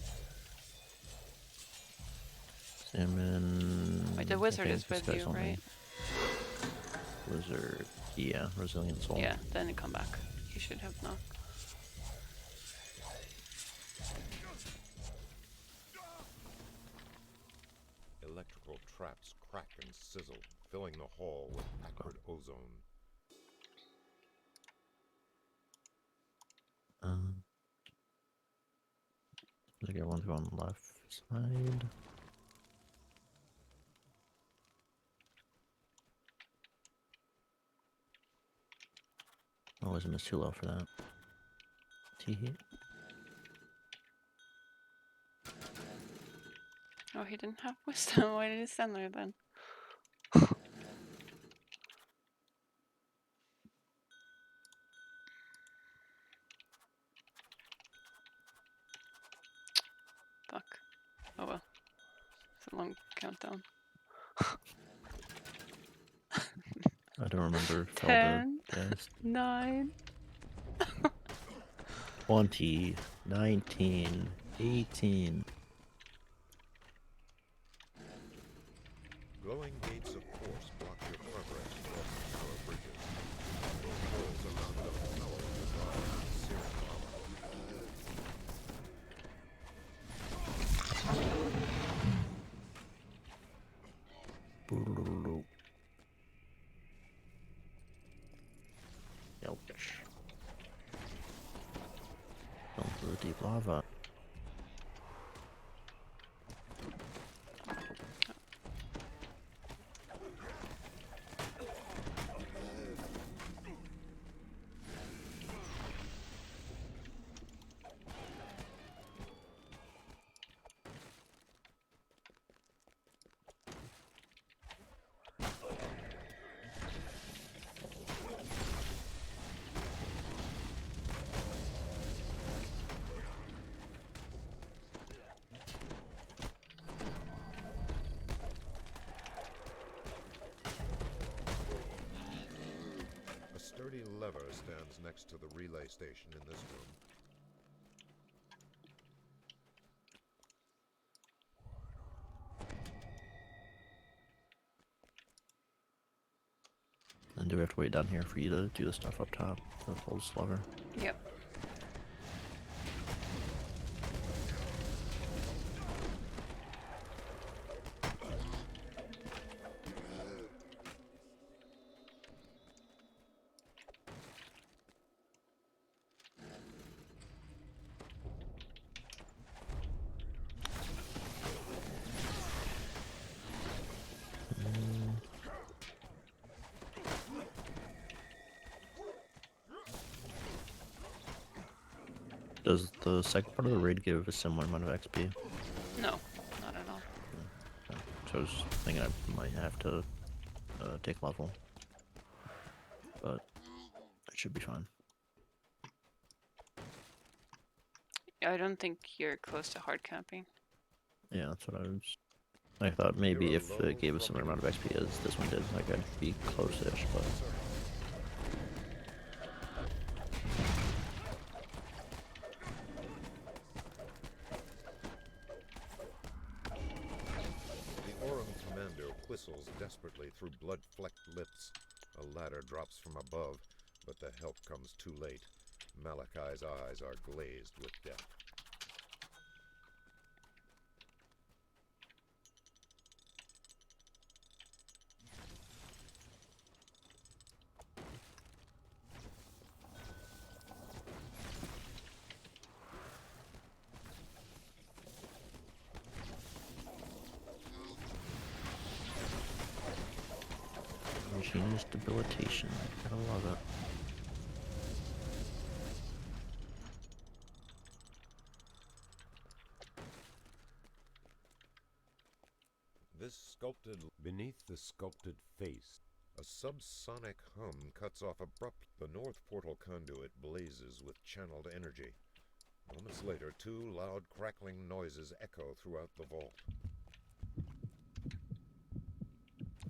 Salmon. Wait, the wizard okay, is this with guy's you, only- right? Blizzard. Yeah, Resilient Soul. Yeah, then it come back. You should have knocked. Electrical traps crack and sizzle, filling the hall with acrid ozone. I got one on the left side. Oh, wisdom is too low for that. Tee. Oh, he didn't have wisdom. Why did he stand there then? Fuck. Oh well. It's a long countdown. I don't remember if all the 10, guys. 9. 20, 19, 18. Glowing gates of force block your progress across the power bridges. Those walls are mounted on powerful bars of searing Boodle-doo-doo. Yelpish. Going through the deep lava. A sturdy lever stands next to the relay station in this room. And do we have to wait down here for you to do the stuff up top? The old slugger. Yep. Does the second part of the raid give a similar amount of XP? No, not at all. Okay. So I was thinking I might have to take level, but it should be fine. I don't think you're close to hard camping. Yeah, that's what I was. I thought maybe if it gave a similar amount of XP as this one did, like I'd be close-ish, but. The Aurum commander whistles desperately through blood-flecked lips. A ladder drops from above, but the help comes too late. Malachi's eyes are glazed with death. Machinist debilitation. Gotta love it. This sculpted beneath the sculpted face, a subsonic hum cuts off abrupt. The north portal conduit blazes with channeled energy. Moments later, two loud crackling noises echo throughout the vault.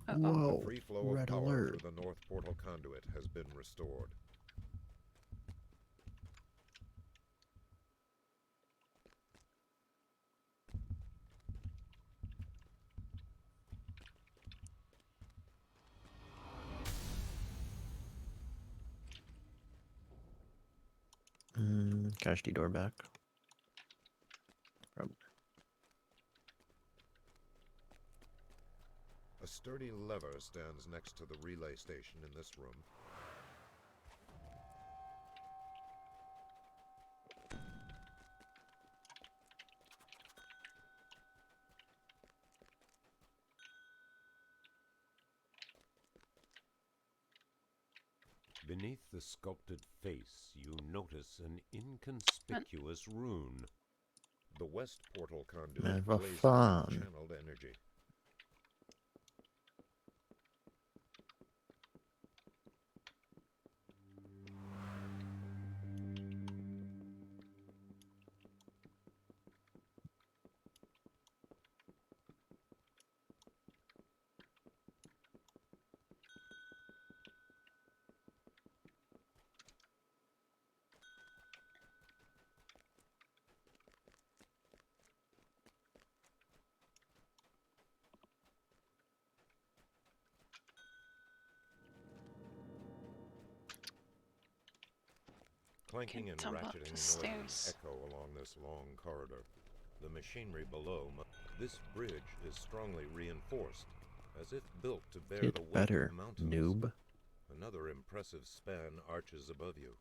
Uh-oh. Whoa! The free flow of Red power alert. through the north portal conduit has been restored. Casualty door back. Probably. A sturdy lever stands next to the relay station in this room. Beneath the sculpted face, you notice an inconspicuous rune. The west portal conduit Never blazes fun. with channeled energy. Clanking and tumble up ratcheting the noises stairs. echo along this long corridor. The machinery below. This bridge is strongly reinforced, as if built to bear Get the weight better, of mountains. noob. Another impressive span arches above you.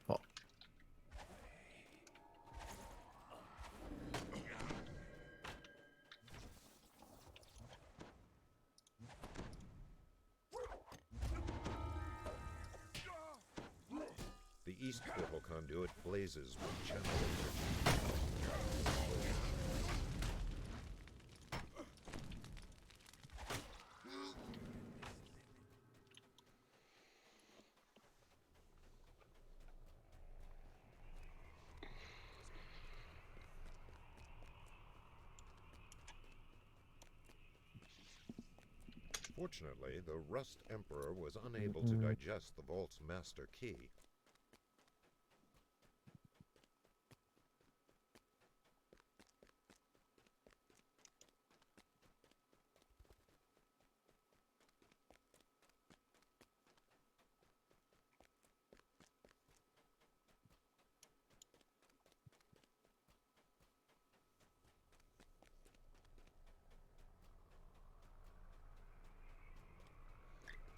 Oh, The east portal conduit blazes with channel energy. Fortunately, the Rust Emperor was unable to digest the vault's master key.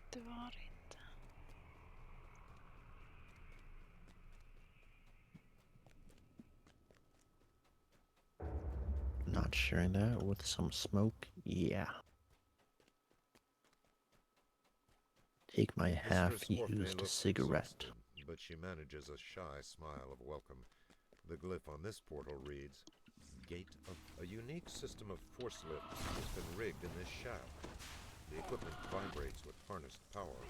Det var det inte. not sharing that with some smoke. Yeah. Take my Mistress Orphe half-used looks cigarette. exhausted, but she manages a shy smile of welcome. The glyph on this portal reads, Gate of... A unique system of force lifts has been rigged in this shaft. The equipment vibrates with harnessed power.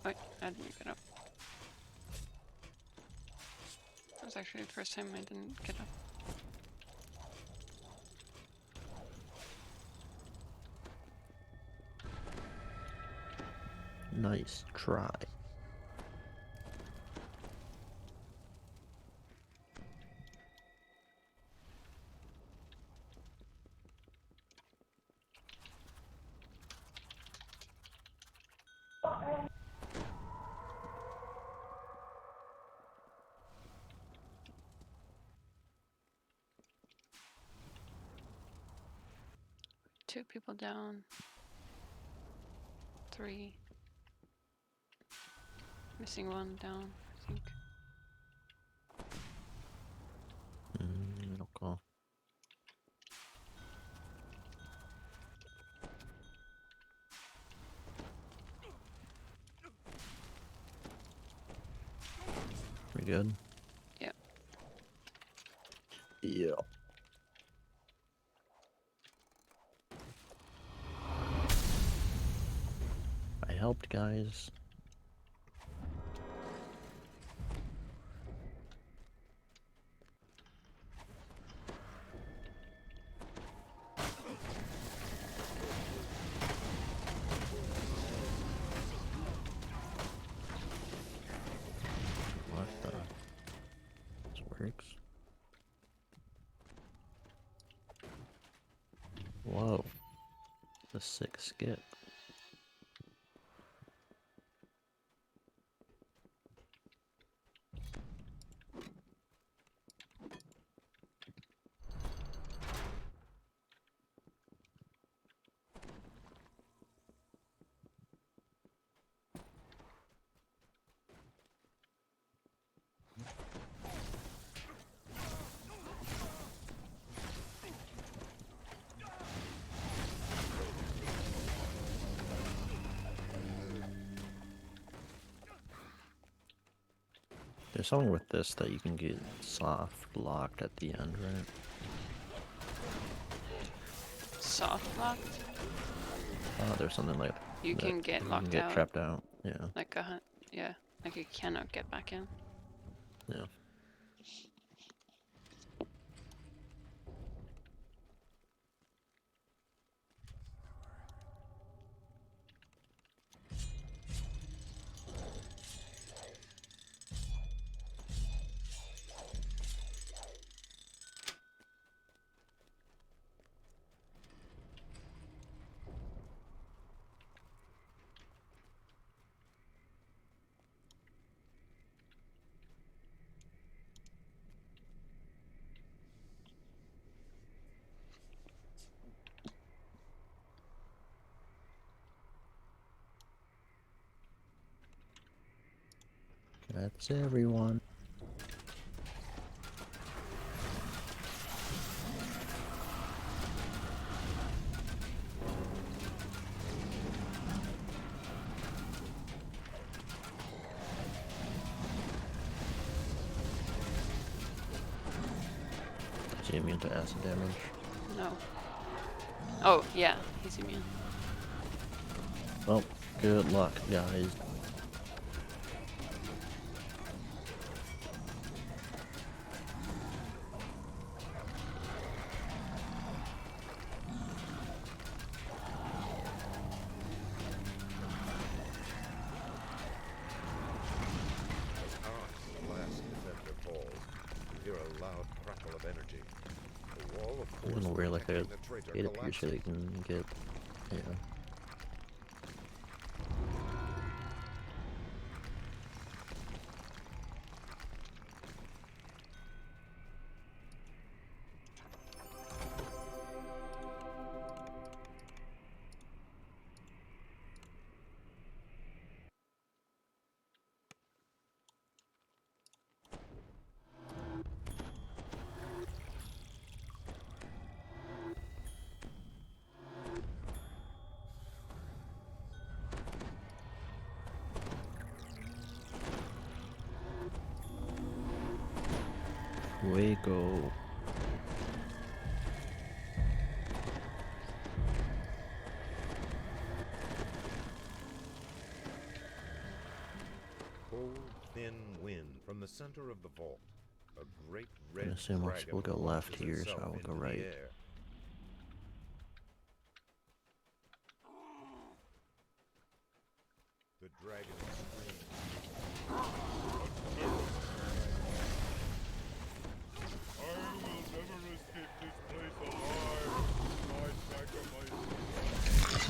Wait, I didn't get up. That was actually the first time I didn't get up. Nice try. Two people down. 3. Missing 1 down, I think. No call. We good? Yep. Yeah. I helped, guys. The sick skip. There's something with this that you can get soft locked at the end, right? Soft locked? There's something like You that can get you locked can get out. trapped out. Yeah, Like yeah. Like you cannot get back in. yeah. That's everyone. Is he immune to acid damage? No. Oh, yeah, he's immune. Well, good luck, guys. As Ark's last defender falls, you hear a loud crackle of energy. The wall of I'm force gonna wear like a protecting the traitor data pierce so collapses. they can get, yeah. Fuego. Cold, thin wind from the center of the vault. A great I red assume most dragon people go left launches here, so itself I will into go the right. air. The dragon screams. I will never escape this place alive. My sacrifice.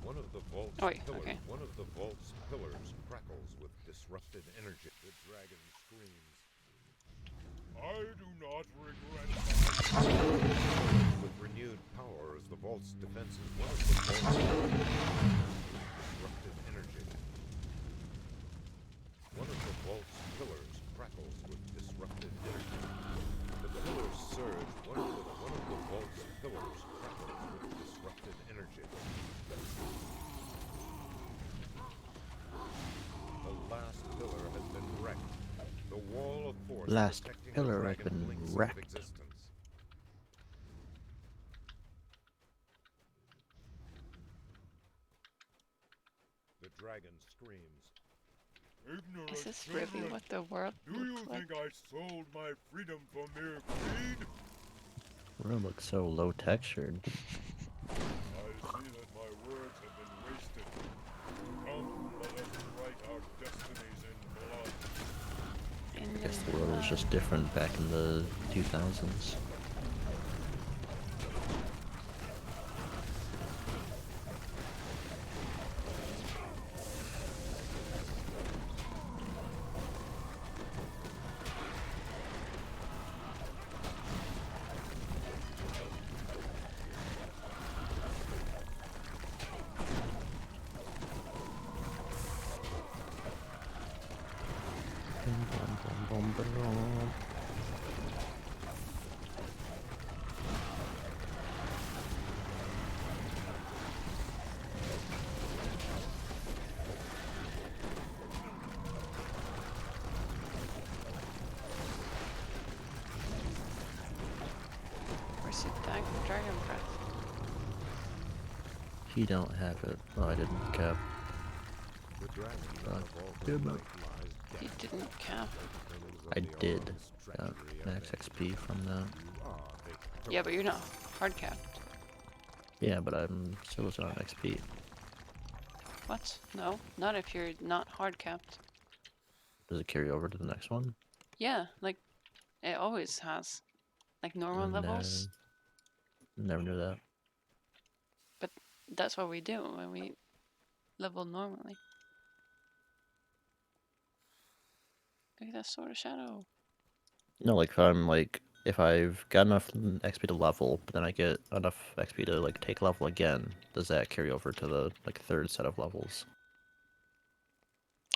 One of the vault's Oh, wait, pillars. okay. One of the vault's pillars crackles with disrupted energy. The dragon screams. I do not regret my With renewed power as the vault's defenses. One of the vault's disrupted energy. One of the vault's pillars crackles with disrupted energy. The pillars surge. One of the vault's pillars crackles with disrupted energy. The last pillar has been wrecked. The wall of force Last protecting pillar the has dragon been blinks wrecked. into existence. The dragon screams. ignorant Is this really children. what the world Do you looks like? think I sold my freedom for mere greed? Room looks so low textured. I see that my words have been wasted. Come, let us write our destinies in blood. In I guess the world is was just different back in the 2000s. Where's the dragon breath? He don't have it. Oh, I didn't cap. The dragon Uh, of all good the enough. light lies You didn't cap. I did. Got max XP from that. Yeah, but you're not hard capped. Yeah, but I'm still losing on XP. What? No, not if you're not hard capped. Does it carry over to the next one? Yeah, like it always has. Like normal levels. Never knew that. But that's what we do when we level normally. Look at that Sword of Shadow. No, like if I've got enough XP to level, but then I get enough XP to like take level again, does that carry over to the like third set of levels?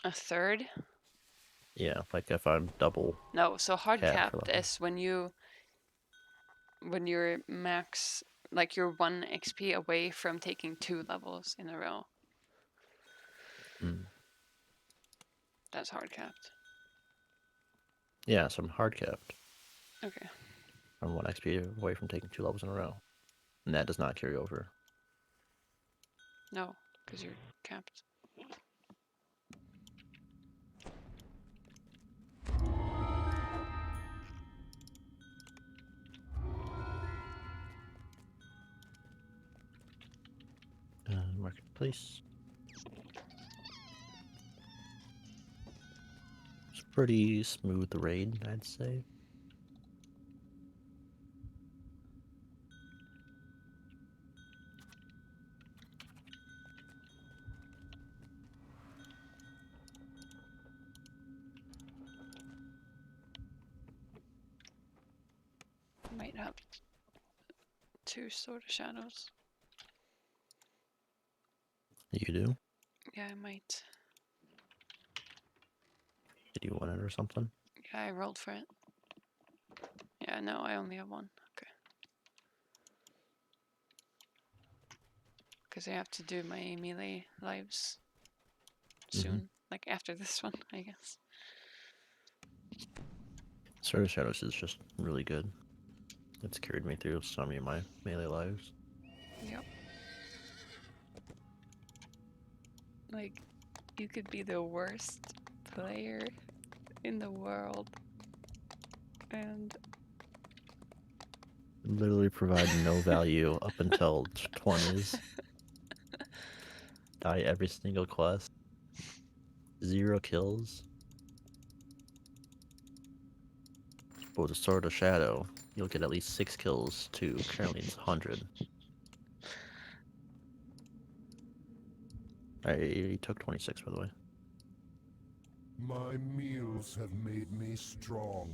A third? Yeah, like if I'm double. No, so hard Capped for capped level. is when you're max, like you're 1 XP away from taking 2 levels in a row. Mm. That's hard capped. Yeah, so I'm hard capped. Okay. I'm 1 XP away from taking 2 levels in a row. And that does not carry over. No, because you're capped. Marketplace. It's pretty smooth raid, I'd say. Might have 2 Sword of Shadows. You do? Yeah, I might. Did you want it or something? Yeah, I rolled for it. Yeah, no, I only have 1. Okay. Because I have to do my melee lives soon. Like after this one, I guess. Sword of Shadows is just really good. It's carried me through so many of my melee lives. Yep. Like, you could be the worst player in the world. And Literally provide no value up until 20s. Die every single quest. 0 kills. But with the Sword of Shadow, you'll get at least 6 kills to Caroline's 100. I took 26, by the way. My meals have made me strong.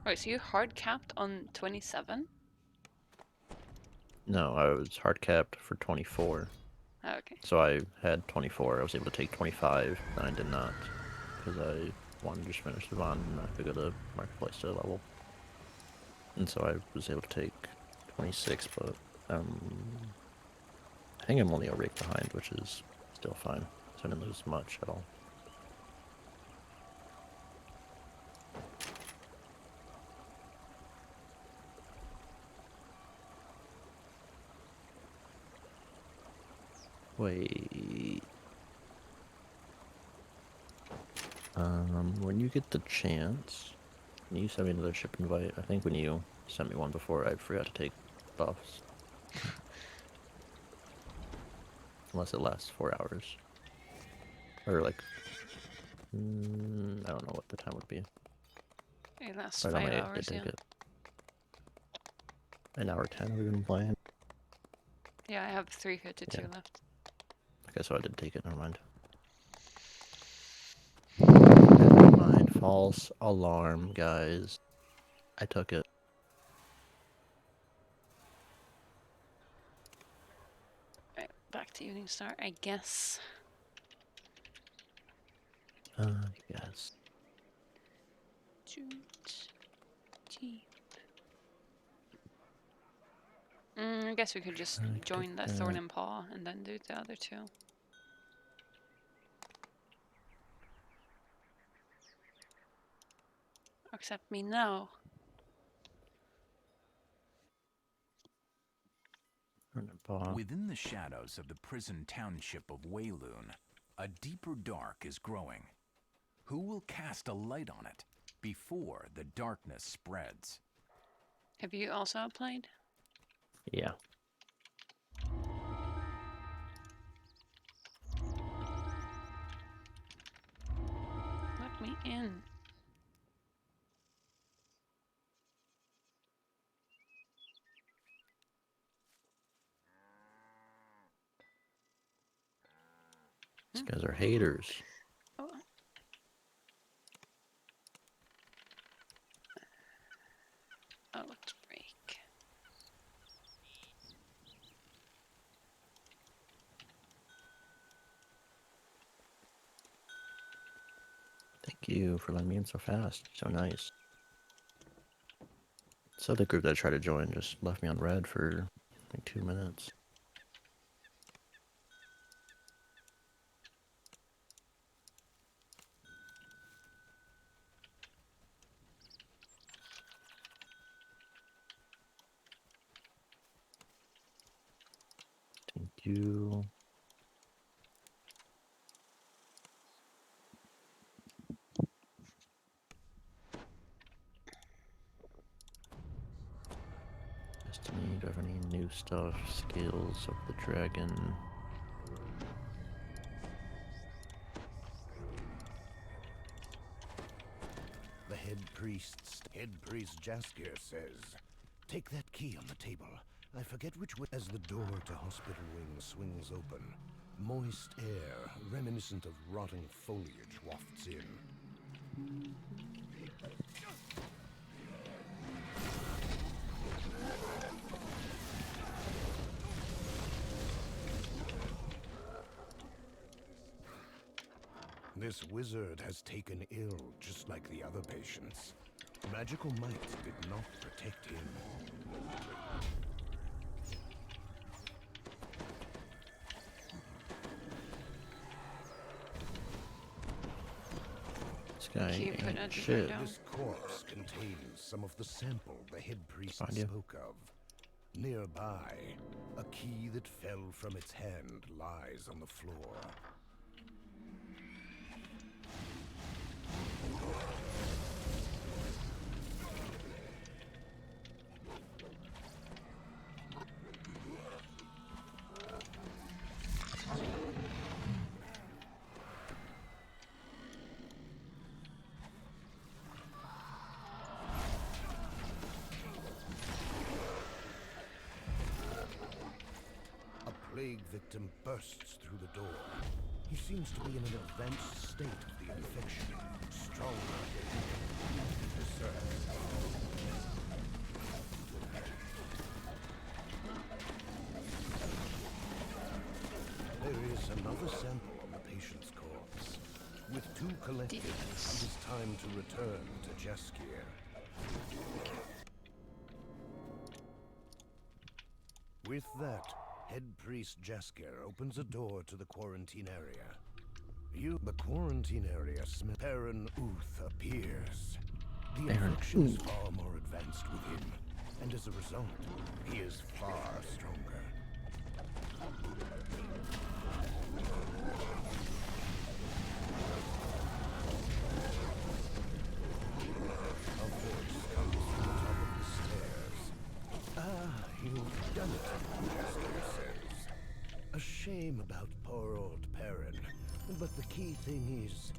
wait, so you hard capped on 27? No, I was hard capped for 24. Oh, okay. So I had 24. I was able to take 25, and I did not. Because I wanted to just finish the bond and I could go to Marketplace to level. And so I was able to take 26, but I think I'm only a rake behind, which is still fine. So I didn't lose much at all. Wait. When you get the chance, can you send me another ship invite? I think when you sent me one before, I forgot to take buffs. Unless it lasts 4 hours. Or like I don't know what the time would be. It lasts But I 5 may hours, did yeah. take it. An hour 10 we've been playing. Yeah, I have 352 Yeah. left. Okay, so I did take it. Never mind. Never mind. False alarm, guys. I took it. Right, back to Evening Star, I guess. Yes. I guess we could just join the Thorn and Paw and then do the other two. Accept me now. Within the shadows of the prison township of Wayloon, a deeper dark is growing. Who will cast a light on it before the darkness spreads? Have you also played? Yeah. Let me in. These guys are haters. Oh. Oh, let's break. Thank you for letting me in so fast. So nice. So the group that I tried to join just left me on red for like 2 minutes. Thank you. Destiny, do I have any new stuff? Skills of the dragon. The head priest Jaskier says, take that key on the table. I forget which way. As the door to Hospital Wing swings open, moist air, reminiscent of rotting foliage, wafts in. This wizard has taken ill, just like the other patients. Magical might did not protect him. This guy Can you put ain't a shit. down? This corpse contains some of the sample the head priest Find you. spoke of. Nearby, a key that fell from its hand lies on the floor. Plague victim bursts through the door. He seems to be in an advanced state of the infection, stronger than he can discern. There is another sample on the patient's corpse. With two collected, it is time to return to Jaskier. With that, Head Priest Jaskier opens a door to the quarantine area. The quarantine area Baron Uth appears. The infection is far more advanced with him, and as a result, he is far stronger. A voice comes from the top of the stairs. Ah, you've done it, Jaskier says. A shame about poor old Perrin, but the key thing is,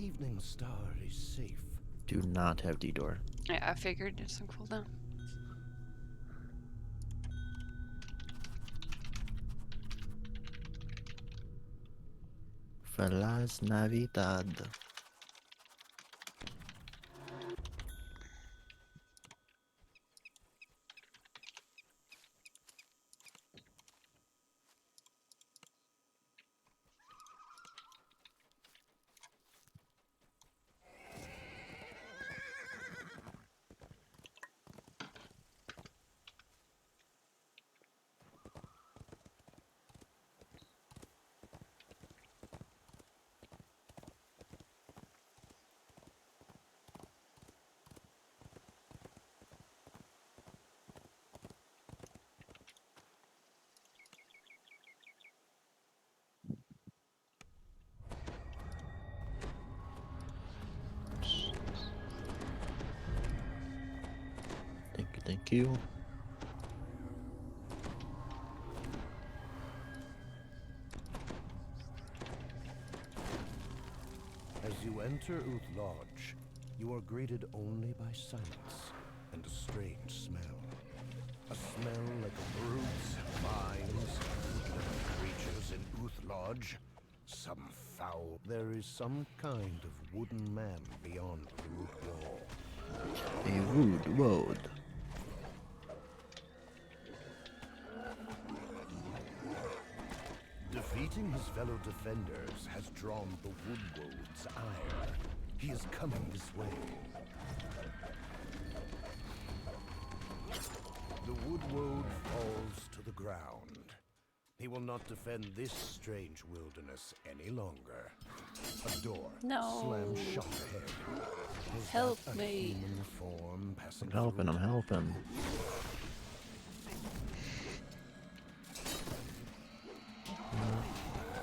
Evening Star is safe. Do not have D-door. Yeah, I figured it's on cooldown. Feliz Navidad. Thank you. As you enter Uth Lodge, you are greeted only by silence and a strange smell. A smell like brutes, vines, woodland creatures in Uth Lodge. Some foul. There is some kind of wooden man beyond the wood wall. A wood road. Defeating his fellow defenders has drawn the Woodwoad's ire. He is coming this way. The Woodwoad falls to the ground. He will not defend this strange wilderness any longer. A door slams shut ahead. Was Help that a me. human form passing I'm helping, through? I'm helping.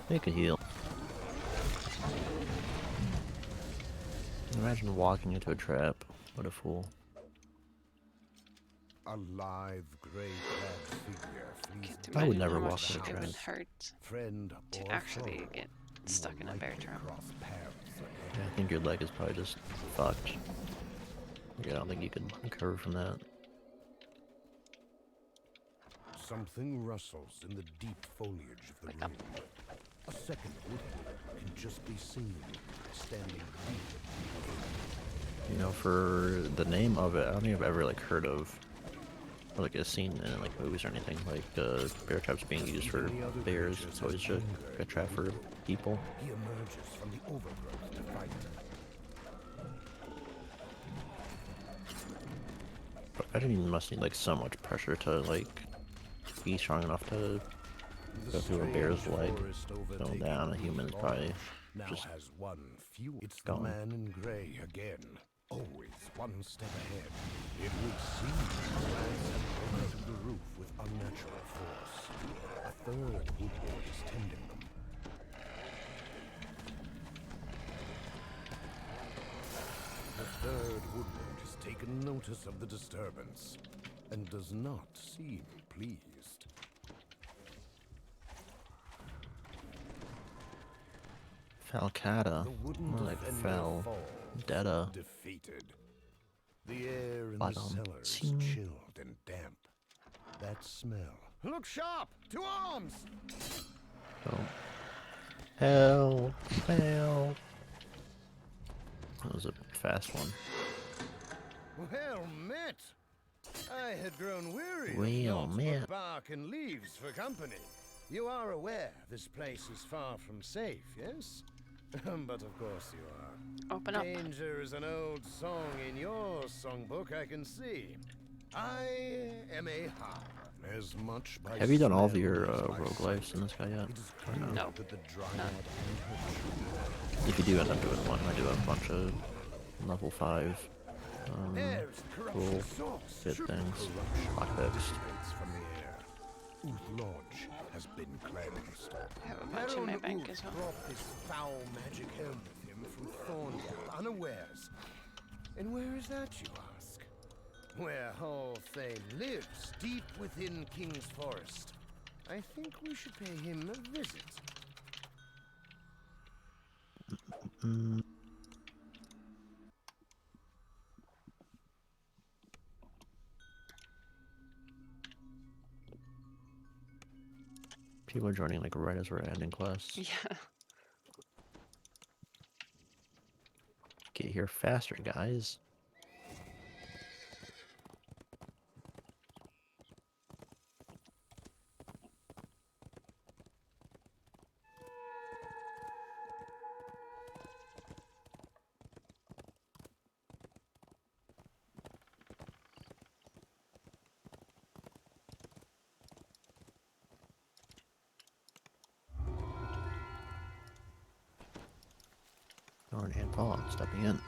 Make a heal. Imagine walking into a trap. What a fool. A lithe, gray-clad figure flees. Can't I would imagine never how walk much in a it would trap. hurt Friend to or actually foe, get you stuck will in a bear likely trap. cross paths Yeah, I think your leg is probably just fucked. Yeah, I don't think you could recover from that. Something rustles in the deep foliage of the Wake up. ring. A second woodwood can just be seen, standing deep. You know, for the name of it, I don't think I've ever like heard of, or like a scene in like movies or anything. Like bear traps being used for bears. It's always just a trap for people. He emerges from the overgrowth to fight. But I think you must need like so much pressure to like be strong enough to go through a bear's leg. Going down, a human is probably now just has one few. It's gone. the man in gray again. Always one step ahead. It would seem the lads have broken through the roof with unnatural force. A third woodward is tending them. The third woodward has taken notice of the disturbance and does not seem pleased. Falcata. The wooden More like defender Fal. falls, Detta. defeated. The air in But, the cellar is ting. chilled and damp. That smell. Look sharp! To arms! Oh. Hell. Hell. That was a fast one. Well met! I had grown weary Well of naught met. but bark and leaves for company. You are aware this place is far from safe, yes? But of course you are. Open up. Danger is an old song in your songbook, I can see. I am a harp. As much by Have you done all of smell your as by roguelives sight. in this guy yet? It is Or clear no? No. that the dryad None. and her If you do end up doing one, I do have a bunch of level 5 There's corruption cool source. good True things. corruption Lockpicks. dissipates from the air. Uth Lodge has been cleansed. I have a bunch in my Baron bank Uth as well. brought this foul magic helm with him from Thorndale unawares. And where is that, you ask? Where Hall Thane lives, deep within King's Forest. I think we should pay him a visit. People are joining like right as we're ending class. Yeah. Get here faster, guys. Darn, and Paul stepping in.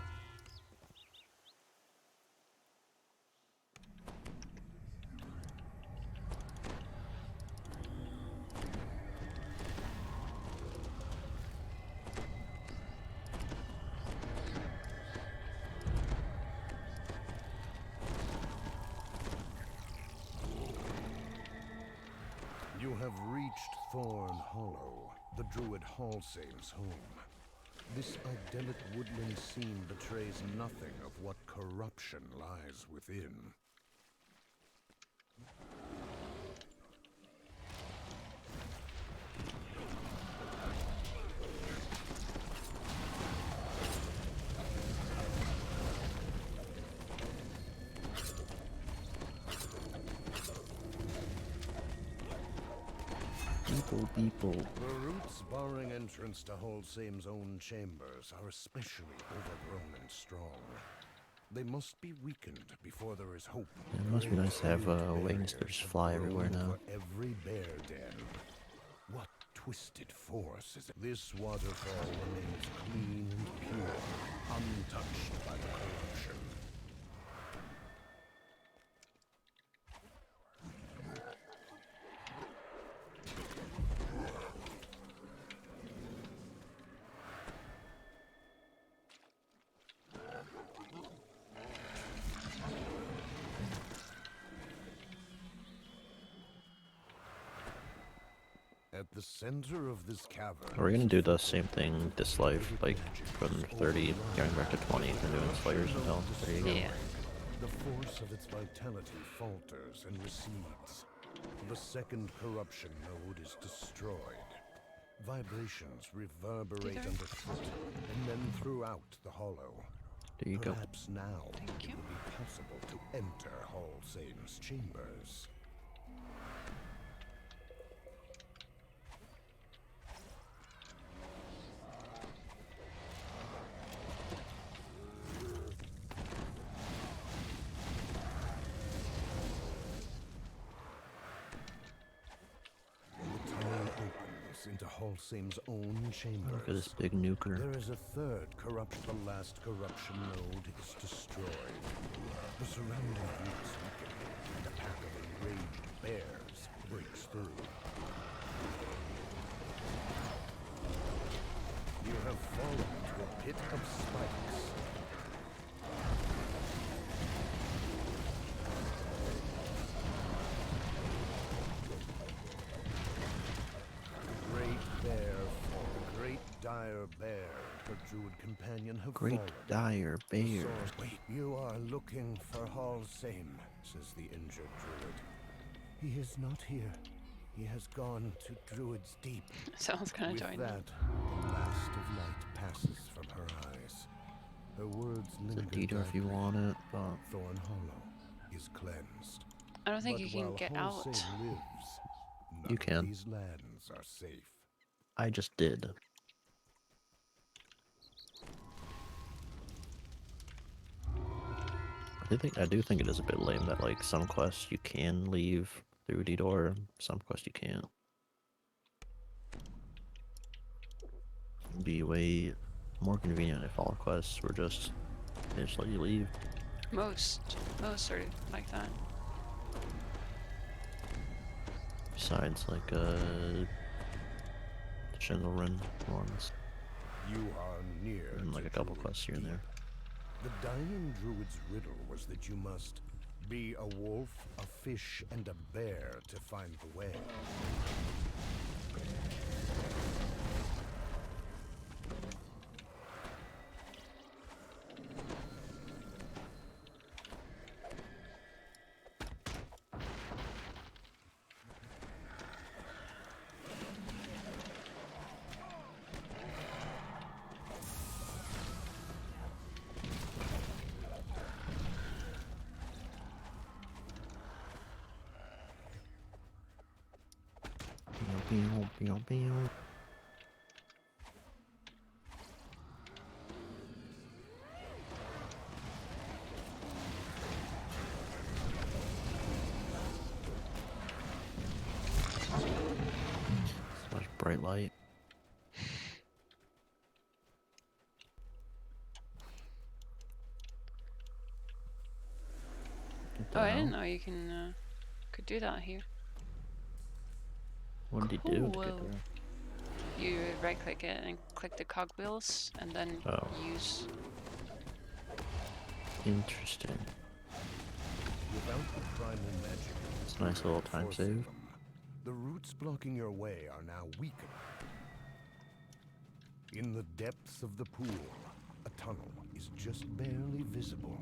You have reached Thorn Hollow, the Druid Hallsame's home. This idyllic woodland scene betrays nothing of what corruption lies within. People. The roots barring entrance to Hallsame's own chambers are especially overgrown and strong. They must be weakened before there is hope. It must be nice to have wings that just fly everywhere now. For every bear den. What twisted force is it? This waterfall remains clean and pure, untouched by the corruption. At the center of this cavern. We're gonna do the same thing this life, like from 30 going back to 20 and doing Slayers and Hell. There you go. Yeah. The force of its vitality falters and recedes. The second corruption node is destroyed. Vibrations reverberate underfoot and then throughout the hollow. There you go. Perhaps now Thank it you. will be possible to enter Hallsame's chambers. Into Hallsame's own chambers. Look at this big nuker. There is a third corruption. The last corruption node is destroyed. The surrounding roots weaken, and a pack of enraged bears breaks through. You have fallen into a pit of spikes. Dire bear and her druid companion have Great fallen. dire bear. Wait, you are looking for Hallsame, says the injured druid. He is not here. He has gone to Druid's Deep. Sounds kind of With joining. that, the last of light passes from her eyes. Her words It's linger a detour if you darkly. want it, but Thorn Hollow is cleansed. I don't think But you can while get Hallsame out. lives, none You of can. these lands are safe. I just did. I do think it is a bit lame that like some quests you can leave through detour, some quests you can't. It'd be way more convenient if all quests were just they just let you leave. Most are like that. Besides like Shindelrin ones You are near and like to a couple Druid's quests here and Deep. there. The dying druid's riddle was that you must be a wolf, a fish, and a bear to find the way. Pew, pew, pew. So much bright light. Oh, I didn't know you can could do that here. What did he do to get Cool. there? You right click it and click the cogwheels and then Oh. use. Interesting. Without the primal magic, It's a nice little time forcing save. them, the roots blocking your way are now weakened. In the depths of the pool, a tunnel is just barely visible.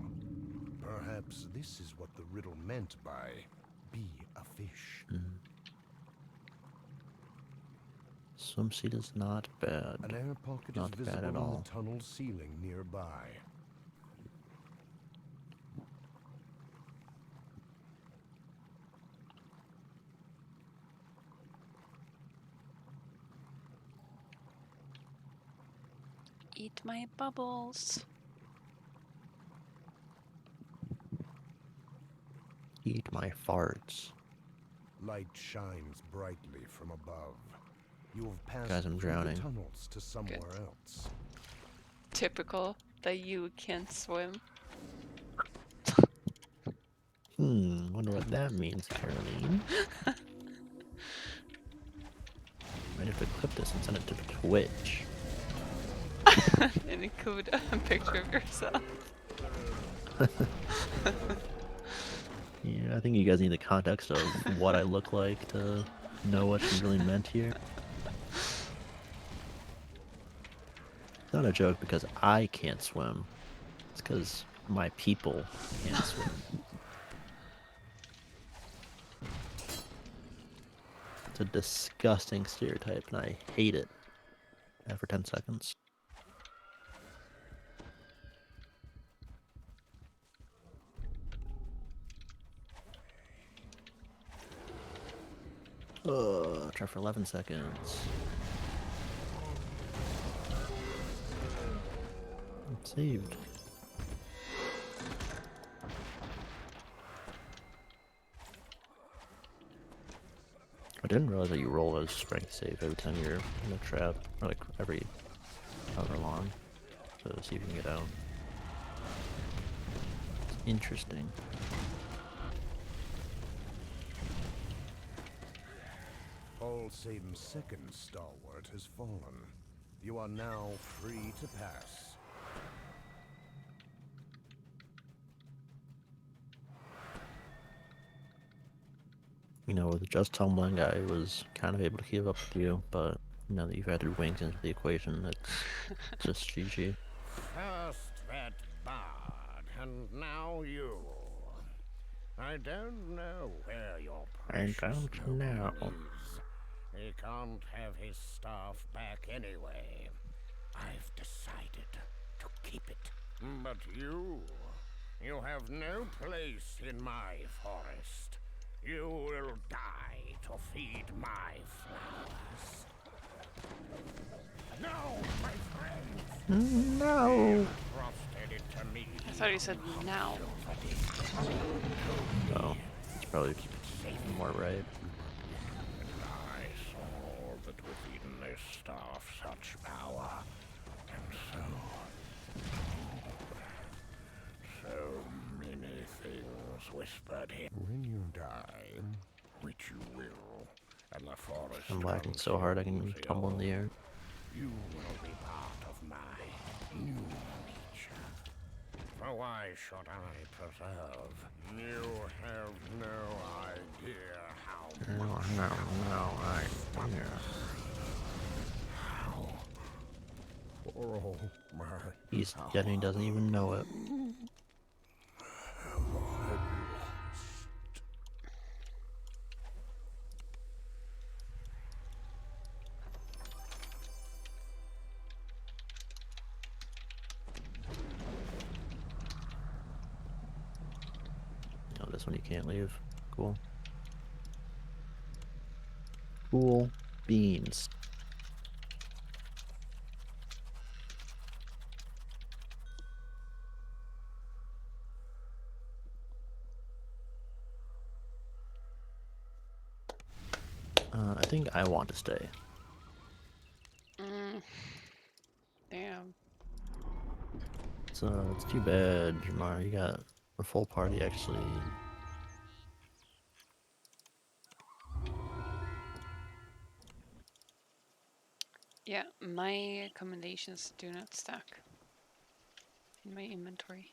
Perhaps this is what the riddle meant by be a fish. Swimsuit is not bad. An air pocket Not is bad visible at in all. the tunnel ceiling nearby. Eat my bubbles. Eat my farts. Light shines brightly from above. You have passed Guys, I'm through drowning. the tunnels to somewhere else. Typical that you can't swim. Wonder what that means, Caroline. Might have to clip this and send it to Twitch. And include a picture of yourself. Yeah, I think you guys need the context of what I look like to know what she really meant here. It's not a joke because I can't swim. It's because my people can't swim. It's a disgusting stereotype and I hate it. For 10 seconds. Try for 11 seconds. It's saved. I didn't realize that you roll a strength save every time you're in a trap, or like every however long, to see if you can get out. It's interesting. All Satan's second stalwart has fallen. You are now free to pass. You know, with just tumbling, I was kind of able to keep up with you, but now that you've added wings into the equation, it's just GG. First that bard, and now you. I don't know where your I precious don't know. noble is. He can't have his staff back anyway. I've decided to keep it. But you have no place in my forest. You will die to feed my flowers. No, my friends! No! Trusted it to me. I thought you said now. Oh, it's probably more right. I saw that within this staff such power, and so many things whispered here. When you die, which you will, and the forest I'm lagging so hard I can tumble in the air. you will be part of my new nature. For why should I preserve? You have no idea how No idea. Oh, my. He's getting, doesn't even know it. Oh, this one you can't leave. Cool. Cool. Beans. I think I want to stay. Damn. So it's too bad, Jamar. You got a full party actually. Yeah, my accommodations do not stack in my inventory.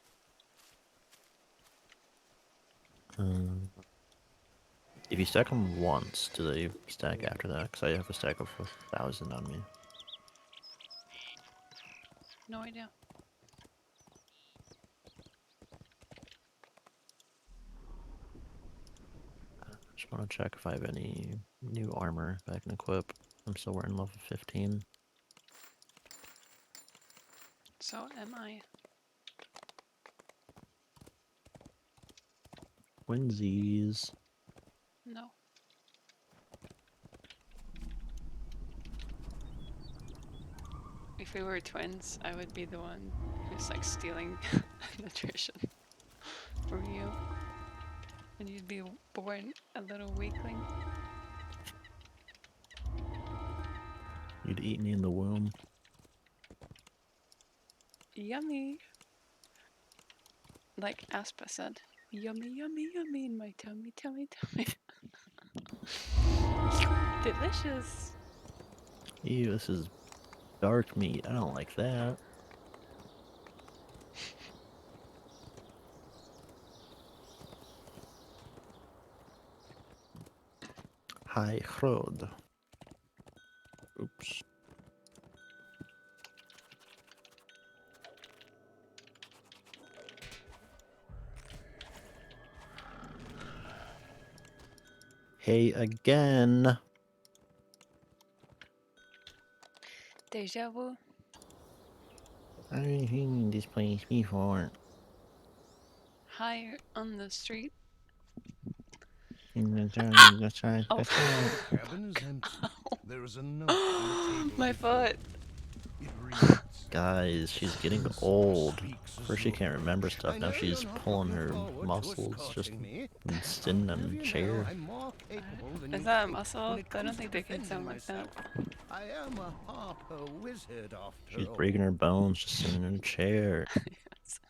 If you stack them once, do they stack after that? Because I have a stack of 1,000 on me. No idea. Just want to check if I have any new armor that I can equip. I'm still wearing level 15. So am I. Twinsies. No. If we were twins, I would be the one who's like stealing nutrition from you. And you'd be born a little weakling. You'd eat me in the womb. Yummy. Like Aspa said, yummy, yummy, yummy in my tummy, tummy, tummy. Delicious. Ew, this is dark meat. I don't like that. High road. Oops. Hey again. Deja vu. I've seen this place before. Higher on the street. That's right. Oh. The cabin is empty. There is a note on the table. My foot. It reads, Guys, she's getting old. First she can't remember stuff, now she's pulling her muscles, just sitting in a chair. Is that a muscle? I don't think they can sound like that. I am a harper wizard after She's all. breaking her bones, just sitting in a chair. Yes.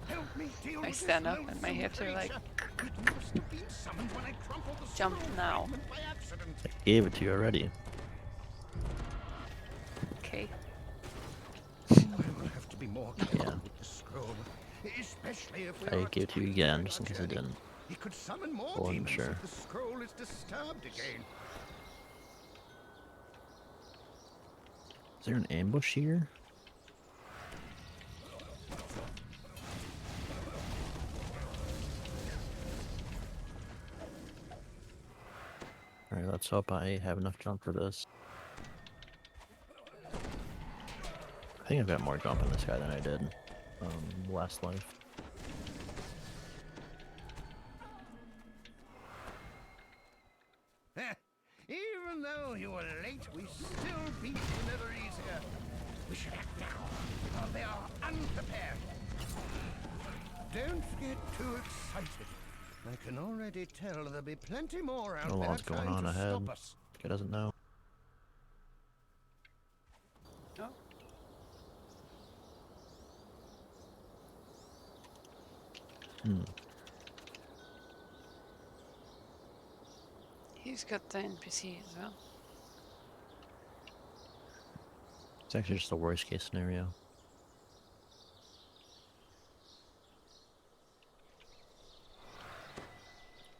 Help me deal I with stand this up and my loathsome hips are like, creature. It must have been summoned when I crumpled the jump scroll now. fragment by accident. I gave it to you already. Okay. I will have to be more careful Yeah. with the scroll, especially if we I are gave it to you tired again, on just our in case I journey. didn't. He could summon more I wasn't demons sure. if the scroll is disturbed again. Is there an ambush here? Alright, let's hope I have enough jump for this. I think I've got more jump in this guy than I did last life. Even though you were late, we still beat the Netherese here. We should act now, or they are unprepared. Don't get too excited. I can already tell there'll be plenty more out I don't know there what's going trying on to ahead. stop us. Guy doesn't know. Oh. He's got the NPC as well. It's actually just the worst case scenario.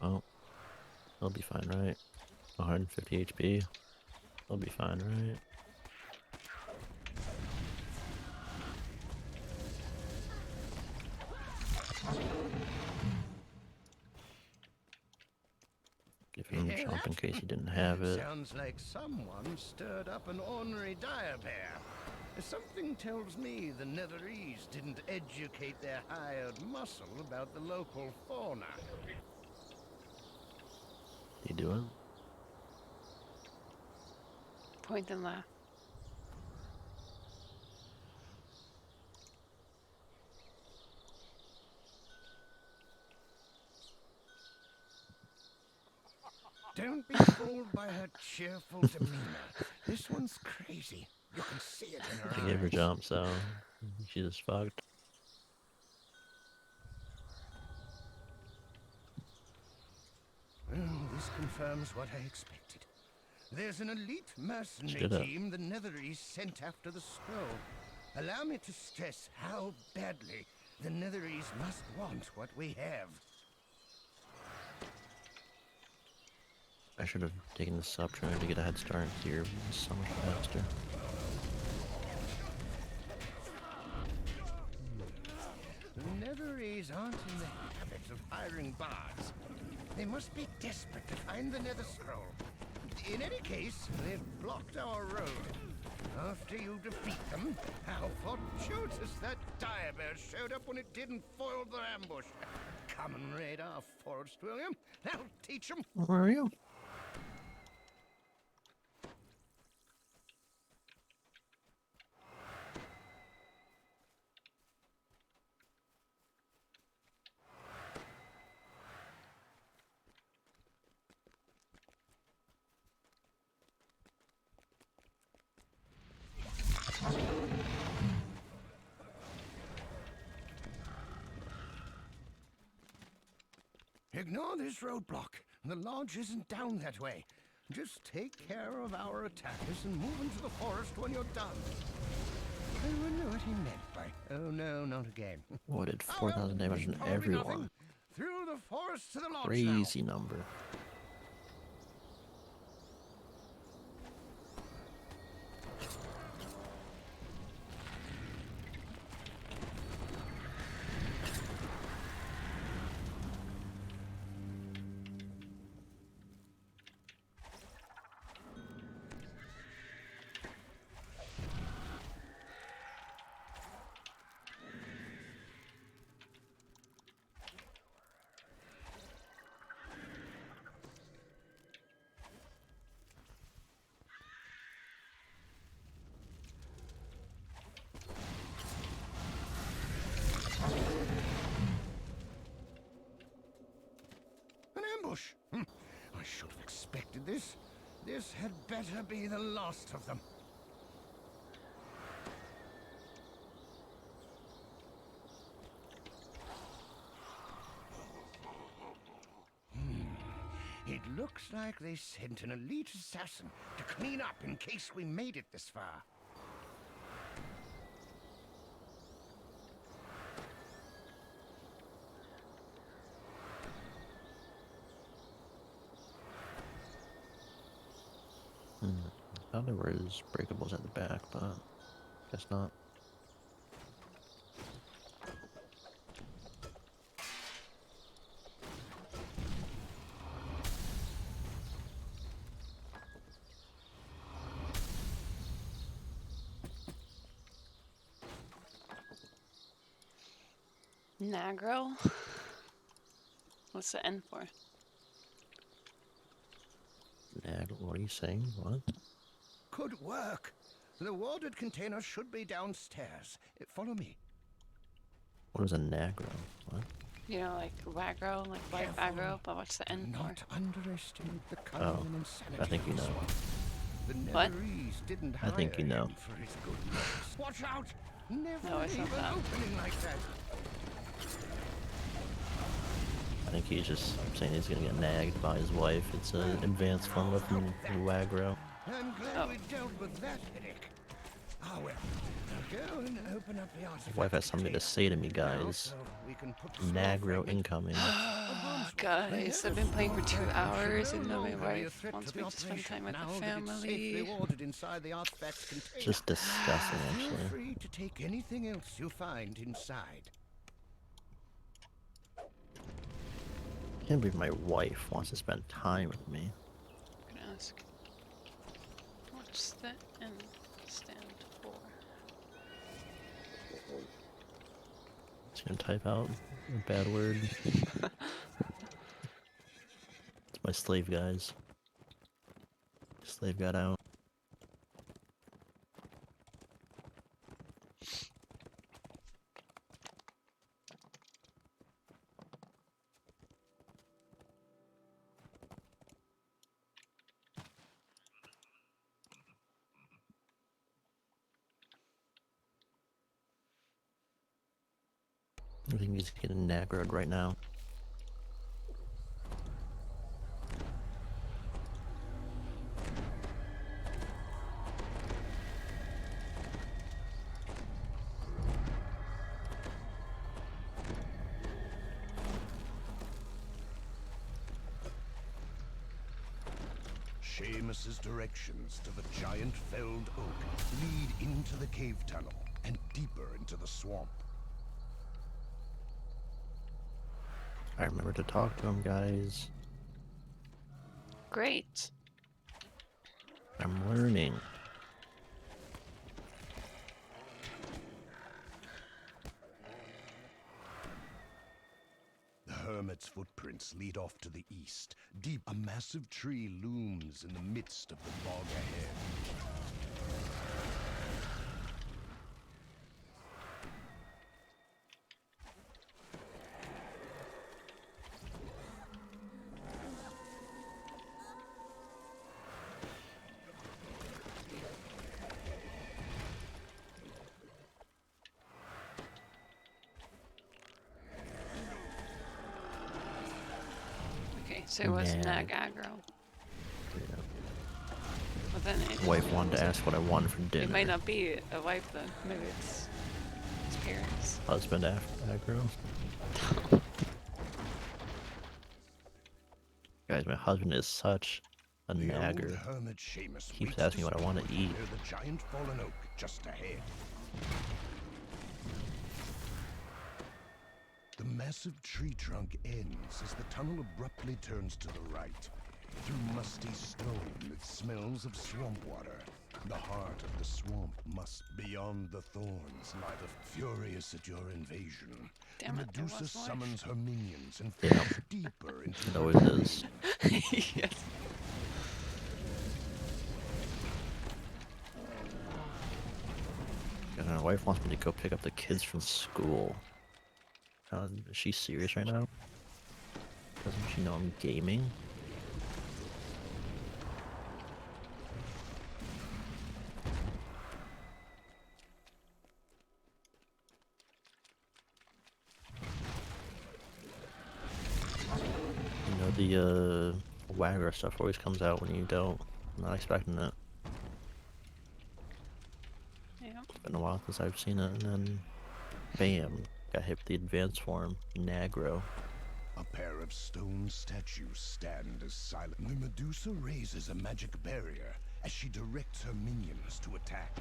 Oh, he'll be fine, right? 150 HP. He'll be fine, right? Give him a jump in case he didn't have it. Sounds like someone stirred up an ornery dire bear. Something tells me the Netherese didn't educate their hired muscle about the local fauna. You do it? Point and left. Don't be fooled by her cheerful demeanor. This one's crazy. You can see it in her She gave her eyes. jump, so she's just fucked. Well, this confirms what I expected. There's an elite mercenary Shut up. team the Netherese sent after the scroll. Allow me to stress how badly the Netherese must want what we have. I should have taken this opportunity to get a head start here so much faster. The Netherese aren't in the habit of hiring bards. They must be desperate to find the Nether Scroll. In any case, they've blocked our road. After you defeat them, how fortuitous that dire bear showed up when it didn't foil their ambush. Come and raid our forest, will you? That'll teach them. Where are you? Ignore this roadblock. The lodge isn't down that way. Just take care of our attackers and move into the forest when you're done. I wonder what he meant by, oh no, not again. What did 4,000 damage on Probably everyone? nothing. Through the forest to the lodge Crazy number. I should have expected this. This had better be the last of them. It looks like they sent an elite assassin to clean up in case we made it this far. I thought there was breakables at the back, but guess not. Nagro? What's the N for? Nag, what are you saying? What? Could work. The warded container should be downstairs. Follow me. What is a Nagro? What? You know, like Wagro, like White Wagro, but what's the N for? Not underestimate the cunning and insanity. I think you know. The What? Netherese didn't I think you hire know. him for his good looks. Watch out! Never No, it's leave not an that. opening like that. I think he's just saying he's gonna get nagged by his wife. It's an advanced form of Wagro. I'm glad we dealt with that headache. Ah, well. Now go and open up the artifact. His wife has something to say to me, guys. So we can put the Nagro incoming. Guys, I've been playing for 2 hours and now my wife wants me to spend time with the family. Just disgusting, Feel actually. free to take anything else you find inside. I can't believe my wife wants to spend time with me. I'm gonna ask. What's the N stand for? Just gonna type out a bad word. It's my slave guys. Slave got out. I think he's getting aggroed right now. Seamus's directions to the giant felled oak lead into the cave tunnel and deeper into the swamp. I remember to talk to him, guys. Great. I'm learning. The hermit's footprints lead off to the east. Deep, a massive tree looms in the midst of the bog ahead. Okay, so it was nag aggro. Yeah. But then Wife wanted to ask what I wanted for dinner. it might not be a wife then. Maybe it's his parents. Husband aggro. Guys, my husband is such a The nagger. old hermit Seamus Keeps waits asking what I want to spot eat. near the giant fallen oak just ahead. The massive tree trunk ends as the tunnel abruptly turns to the right. Through musty stone that smells of swamp water. The heart of the swamp must beyond the thorns lie the furious at your invasion. Damn it, there Medusa was life. summons her minions and Yeah. falls deeper into It the always is. Yes. And my wife wants me to go pick up the kids from school. Is she serious right now? Doesn't she know I'm gaming? You know, the Wagger stuff always comes out when you don't. I'm not expecting it. Yeah. It's been a while since I've seen it, and then bam, got hit with the advanced form, Nagro. A pair of stone statues stand as silent. The Medusa raises a magic barrier as she directs her minions to attack.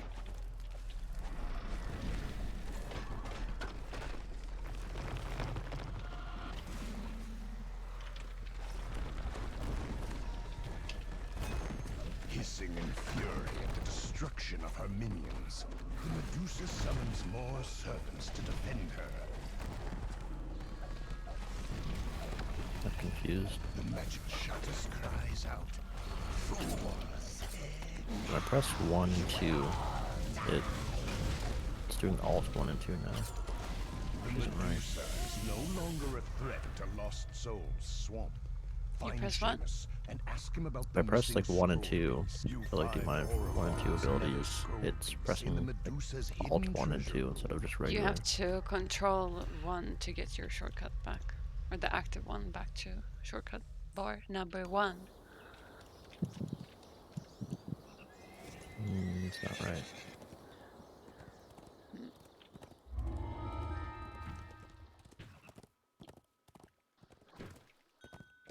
Hissing in fury at the destruction of her minions, the Medusa summons more serpents to defend her. I'm confused. The magic shutters cries out. Fools! When I press 1 and 2, it's doing Alt 1 and 2 now. The Which isn't right. Medusa is no longer a threat to Lost Souls Swamp. Find press what? Seamus and ask him about If I the press like missing 1 and 2 scrolls. to like do my 1 and 2 abilities, it's pressing like, Alt 1 and 2 instead of just You regular. have to control 1 to get your shortcut back. Or the active one back to shortcut bar number 1. It's not right.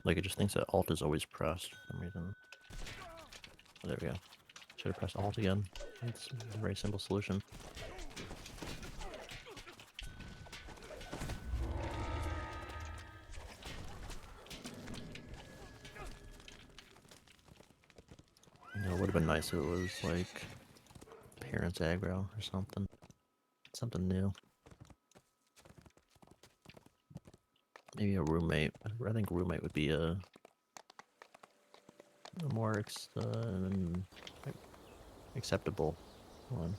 Like it just thinks that Alt is always pressed for some reason. Oh, there we go. Should have pressed Alt again. It's a very simple solution. You know, it would have been nice if it was like parents aggro or something. Something new. Maybe a roommate. I think roommate would be a more acceptable one.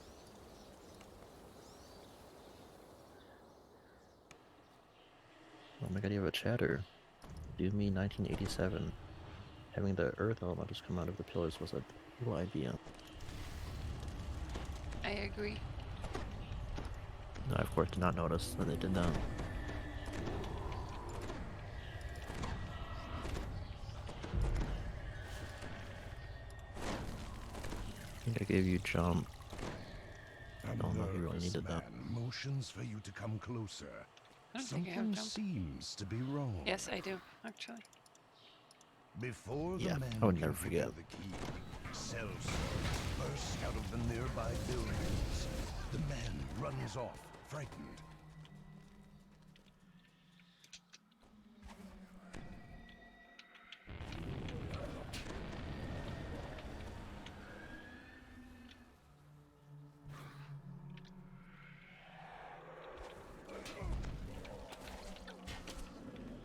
Oh my god, you have a chatter. Do me 1987. Having the earth element just come out of the pillars was a cool idea. I agree. No, I of course did not notice that they did that. think I gave you jump. I don't know if you really nervous needed that. man motions for you to come closer. I don't think I have Something jump. seems to be wrong. Yes, I do, actually. Before the Yeah, man I would can never give you forget. the key, cell swords burst out of the nearby buildings. The man runs off, frightened.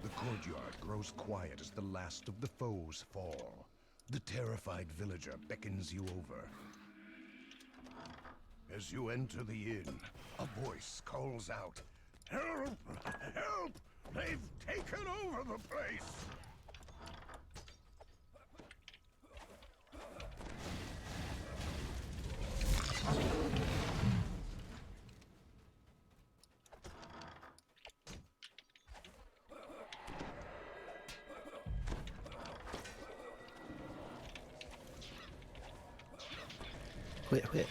The courtyard grows quiet as the last of the foes fall. The terrified villager beckons you over. As you enter the inn, a voice calls out, "Help! Help! They've taken over the place!" Wait.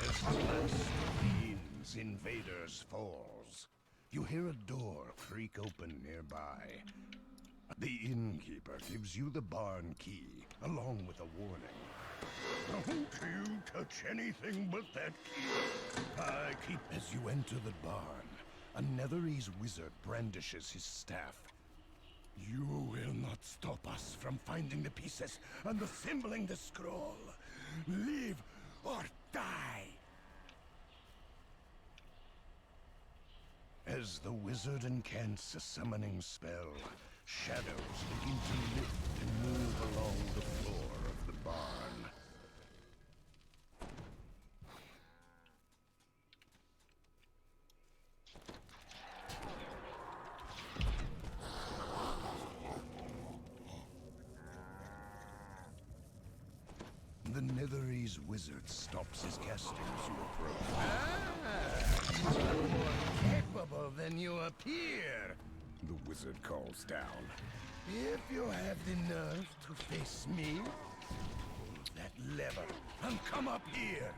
As the last of the inn's invaders falls, you hear a door creak open nearby. The innkeeper gives you the barn key, along with a warning. "Don't you touch anything but that key. I keep..." As you enter the barn, a Netherese wizard brandishes his staff. "You will not stop us from finding the pieces and assembling the scroll. Live or die." As the wizard incants a summoning spell, shadows begin to lift and move along the floor of the barn. The Netherese wizard stops his casting as you approach. "You are more capable than you appear," the wizard calls down. "If you have the nerve to face me, pull that lever and come up here."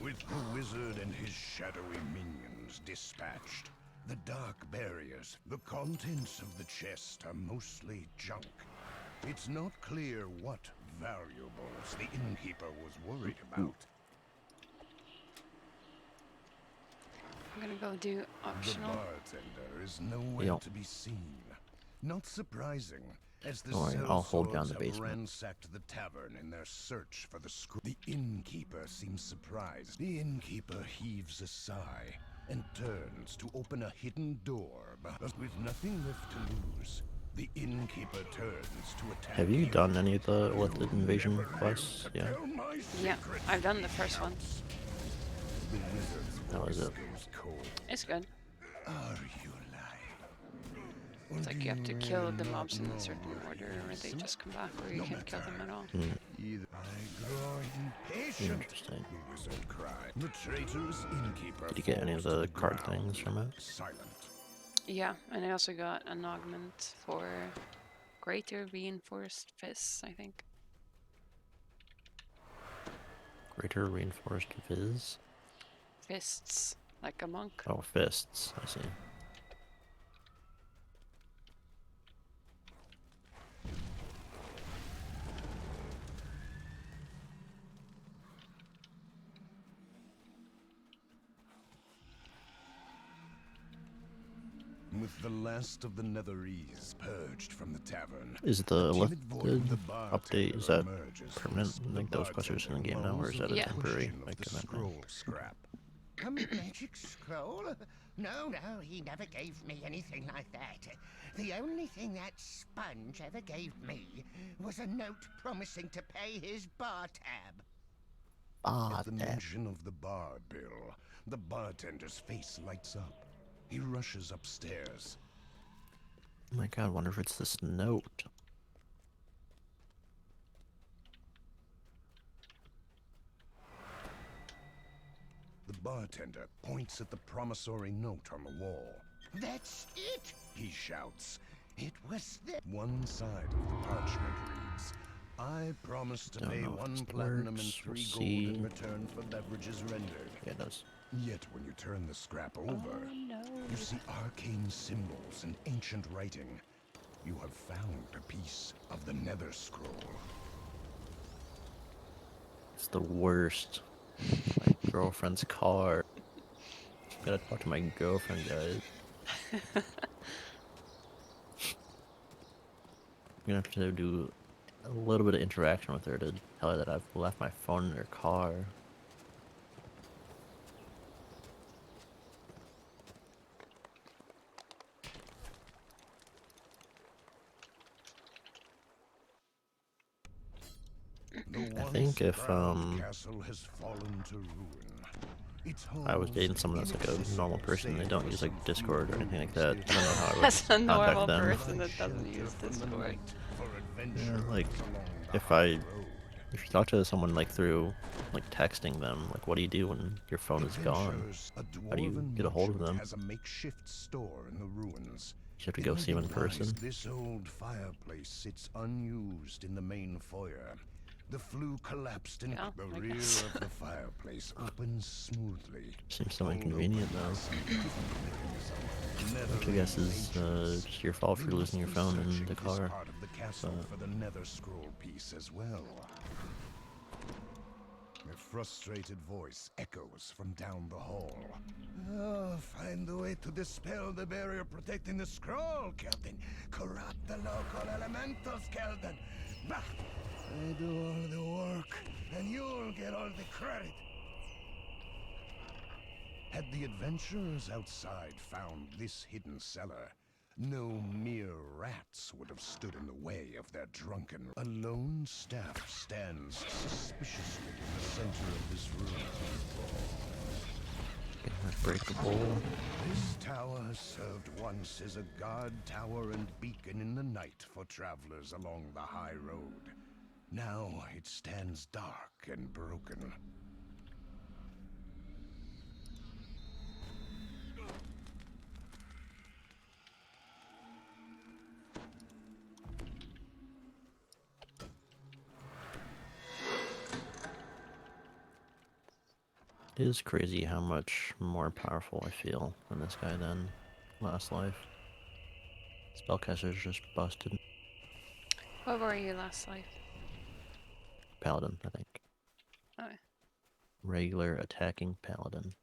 With the wizard and his shadowy minions dispatched, the dark barriers, the contents of the chest are mostly junk. It's not clear what valuables the innkeeper was worried about. I'm gonna go do The optional. bartender is nowhere Yep. to be seen. Not surprising, as the Don't worry, cell I'll hold down swords the have basement. ransacked the tavern in their search for the scroll. The innkeeper seems surprised. The innkeeper heaves a sigh and turns to open a hidden door, but with nothing left to lose, the innkeeper turns to attack. Have you done any of the You'll invasion never live quests? to Yeah. tell my Yeah, secrets, I've done the he first one. shouts. The wizard's How is voice it? goes cold. It's good. Are you lying? It's like you have to kill the mobs in a certain order, or they just come back, or you can't kill them at all. Either I grow impatient. Interesting. The wizard cried. The traitor's innkeeper. Did you get any of falls to the card ground, things from it? Silent. Yeah, and I also got an augment for greater reinforced fists, I think. Greater reinforced viz? Fists, like a monk. Oh, fists. I see. With the last of the Netherese purged from the tavern, Is the a timid voice from lifted the update, is bartender that emerges. permanent? Like those quests are just in the game now, or is that a Yeah. temporary Of like the event now? scroll scrap. A magic scroll? No, he never gave me anything like that. The only thing that sponge ever gave me was a note promising to pay his bar tab. At the mention of the bar bill, the bartender's face lights up. He rushes upstairs. Oh my god, I wonder if it's this note. bartender points at the promissory note on the wall. That's it, he shouts. It was the one side of the parchment reads, I promise to Don't pay know if 1 this platinum and works. 3 We'll gold see. in return for beverages rendered. Yeah, it does. Yet when you turn the scrap over, Oh no. you see arcane symbols and ancient writing. You have found a piece of the Nether Scroll. It's the worst. My girlfriend's car. Gotta talk to my girlfriend, guys. I'm gonna have to do a little bit of interaction with her to tell her that I've left my phone in her car. I think if castle has fallen to ruin. Its I was halls dating someone that's like a normal person, they don't use like Discord or anything like that. I don't know how I would That's a normal contact them. person that doesn't use Discord. Yeah, like if you talk to someone like through like texting them, like what do you do when your phone is gone? How do you get a hold of them? Has a makeshift store in the ruins. You have to go see them in person. This old fireplace sits unused in the main foyer. The flue collapsed in the rear of the fireplace opens smoothly. Seems so inconvenient though. Which I guess is just your fault for losing your phone in the car. Part of the castle for the Nether Scroll piece as well. A frustrated voice echoes from down the hall. Oh, find a way to dispel the barrier protecting the scroll, Captain. Corrupt the local elementals, Kelden. Bah! I do all the work, and you'll get all the credit. Had the adventurers outside found this hidden cellar, no mere rats would have stood in the way of their drunken. A lone staff stands suspiciously in the center of this room. Unbreakable. This tower has served once as a guard tower and beacon in the night for travelers along the high road. Now it stands dark and broken. It is crazy how much more powerful I feel than this guy than last life. Spellcaster's just busted. What were you last life? Paladin, I think. Oh. Regular attacking paladin.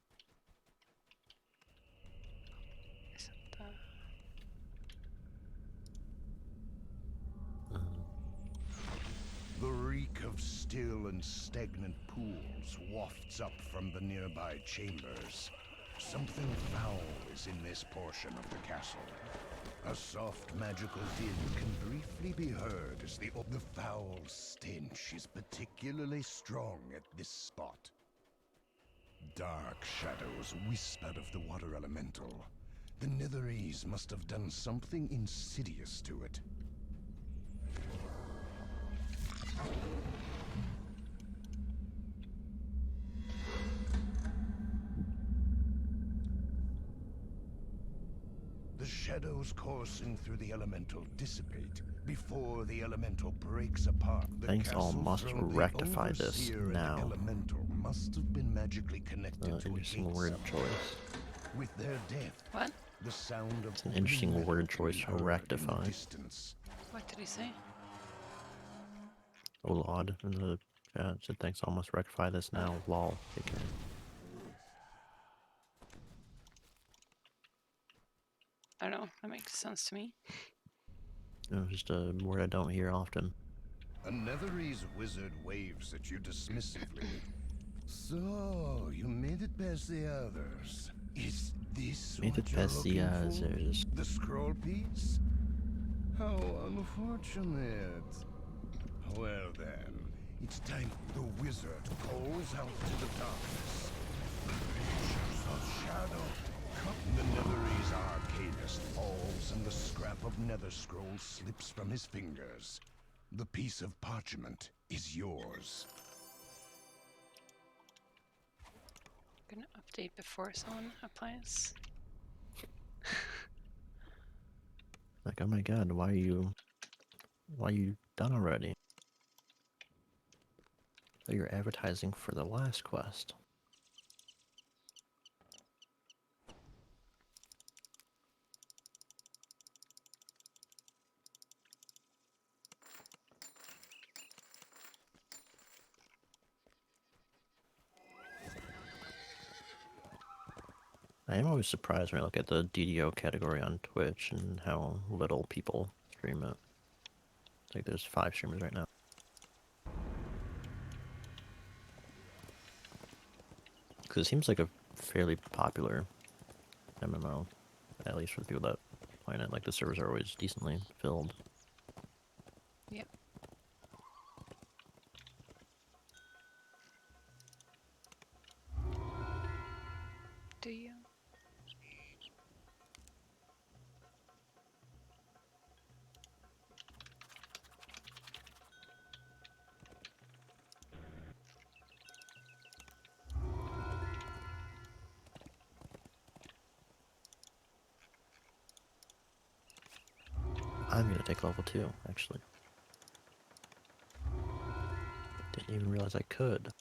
Isn't that... The reek of still and stagnant pools wafts up from the nearby chambers. Something foul is in this portion of the castle. A soft magical din can briefly be heard as the foul stench is particularly strong at this spot. Dark shadows whisper of the water elemental. The Netherese must have done something insidious to it. The shadows coursing through the elemental dissipate before the elemental breaks apart. Things all must rectify this now. Elemental must have been magically connected to interesting word choice. With their death, What? the sound of It's an interesting word choice to rectify. What did he say? Olod in the chat said things all must rectify this now. Lol. Okay. I don't know. That makes sense to me. Just a word I don't hear often. A Netherese wizard waves at you dismissively. So, you made it past the others. Is this Made what it you're past the looking for? others. The scroll piece? How unfortunate. Well then, it's time the wizard calls out to the darkness. Creatures of shadow. The Netherese arcanist falls and the scrap of nether scroll slips from his fingers. The piece of parchment is yours. Gonna update before someone applies. Like, oh my god, why are you done already? Oh, you're advertising for the last quest. I am always surprised when I look at the DDO category on Twitch and how little people stream it. Like, there's 5 streamers right now. Because it seems like a fairly popular MMO, at least for the people that play it. Like, the servers are always decently filled. Yep. Do you? I'm gonna take level 2, actually. Didn't even realize I could.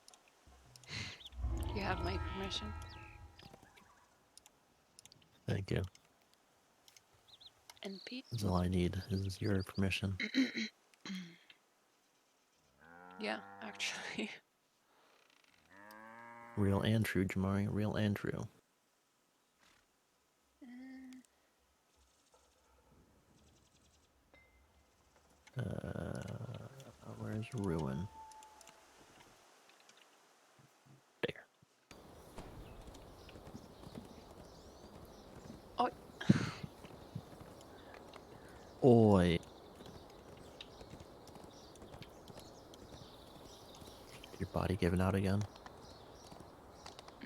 You have my permission. Thank you. And Pete? That's all I need, is your permission. Yeah, actually. Real and true, Jamari. Real and true. Where's Ruin? There. Oh. Oi. Your body giving out again?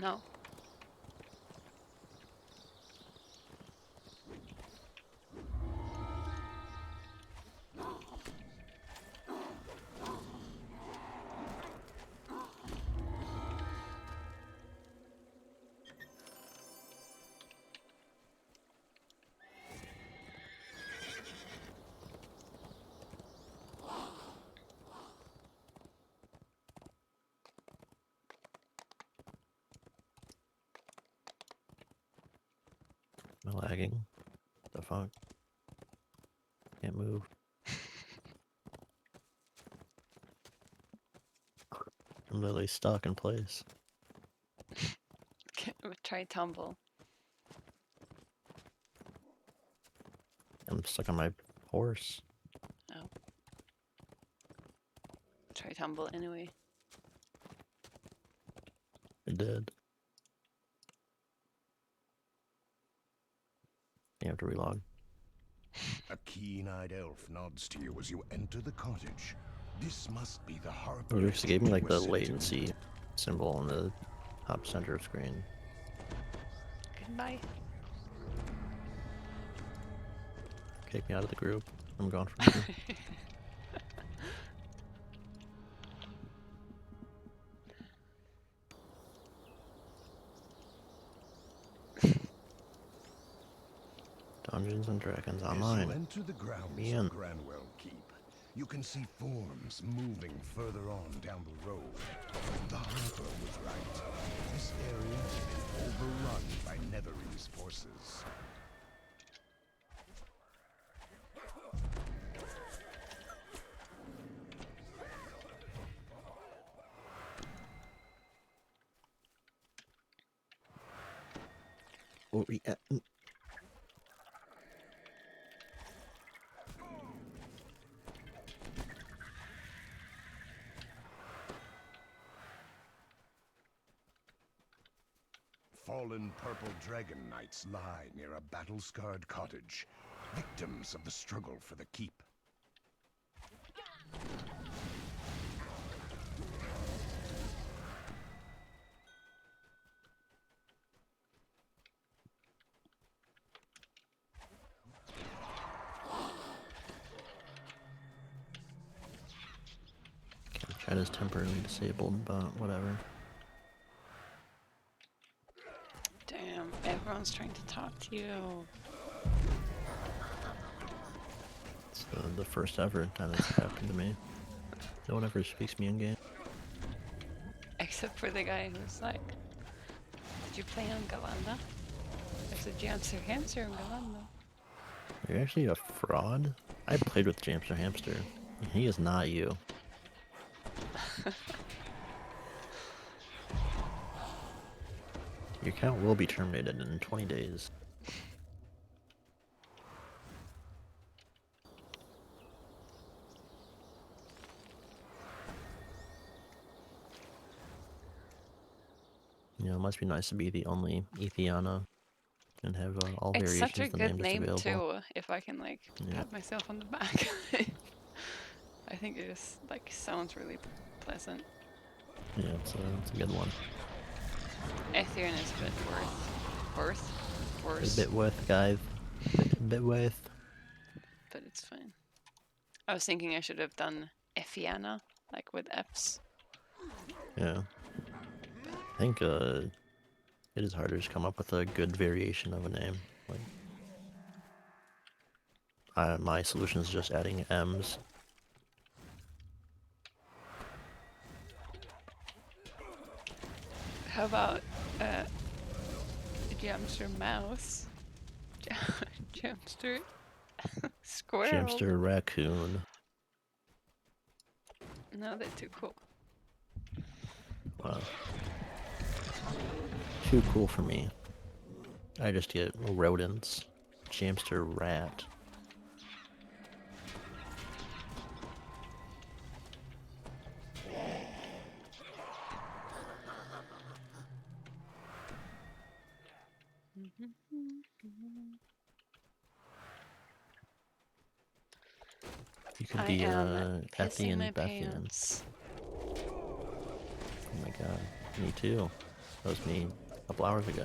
No. Am I lagging? The fuck? Can't move. I'm literally stuck in place. Try tumble. I'm stuck on my horse. Oh. Try tumble anyway. I did. You have to relog. A keen-eyed elf nods to you as you enter the cottage. This must be the harp. It actually gave me like the latency symbol on the top center of screen. Goodbye. Kick me out of the group. I'm gone from here. Dungeons and Dragons Online. As you enter the grounds of Granwell Keep, you can see forms moving further on down the road. The Harper was right. This area has been overrun by Nethery's forces. Oh, yeah. Fallen purple dragon knights lie near a battle-scarred cottage, victims of the struggle for the keep. Chat is temporarily disabled, but whatever. someone's trying to talk to you. It's the first ever time it's happened to me. No one ever speaks me in game. Except for the guy who's like, did you play on Galanda? There's a Jamster Hamster on Galanda. You're actually a fraud? I played with Jamster Hamster. He is not you. Your account will be terminated in 20 days. You know, it must be nice to be the only Ethiana and have all It's variations such a of the good name that's name available. too, if I can like Yeah. pat myself on the back. I think it just like sounds really pleasant. Yeah, it's a good one. Ethereum is a bit worse. A bit worth, guys. A bit worth. But it's fine. I was thinking I should have done Efiana, like with F's. Yeah. I think it is harder to come up with a good variation of a name. Like, my solution is just adding M's. How about Jamster Mouse? Jamster Squirrel? Jamster Raccoon. No, they're too cool. Wow. Too cool for me. I just get rodents. Jamster Rat. You could be Ethian Bethian. Oh my god, me too. That was me a couple hours ago.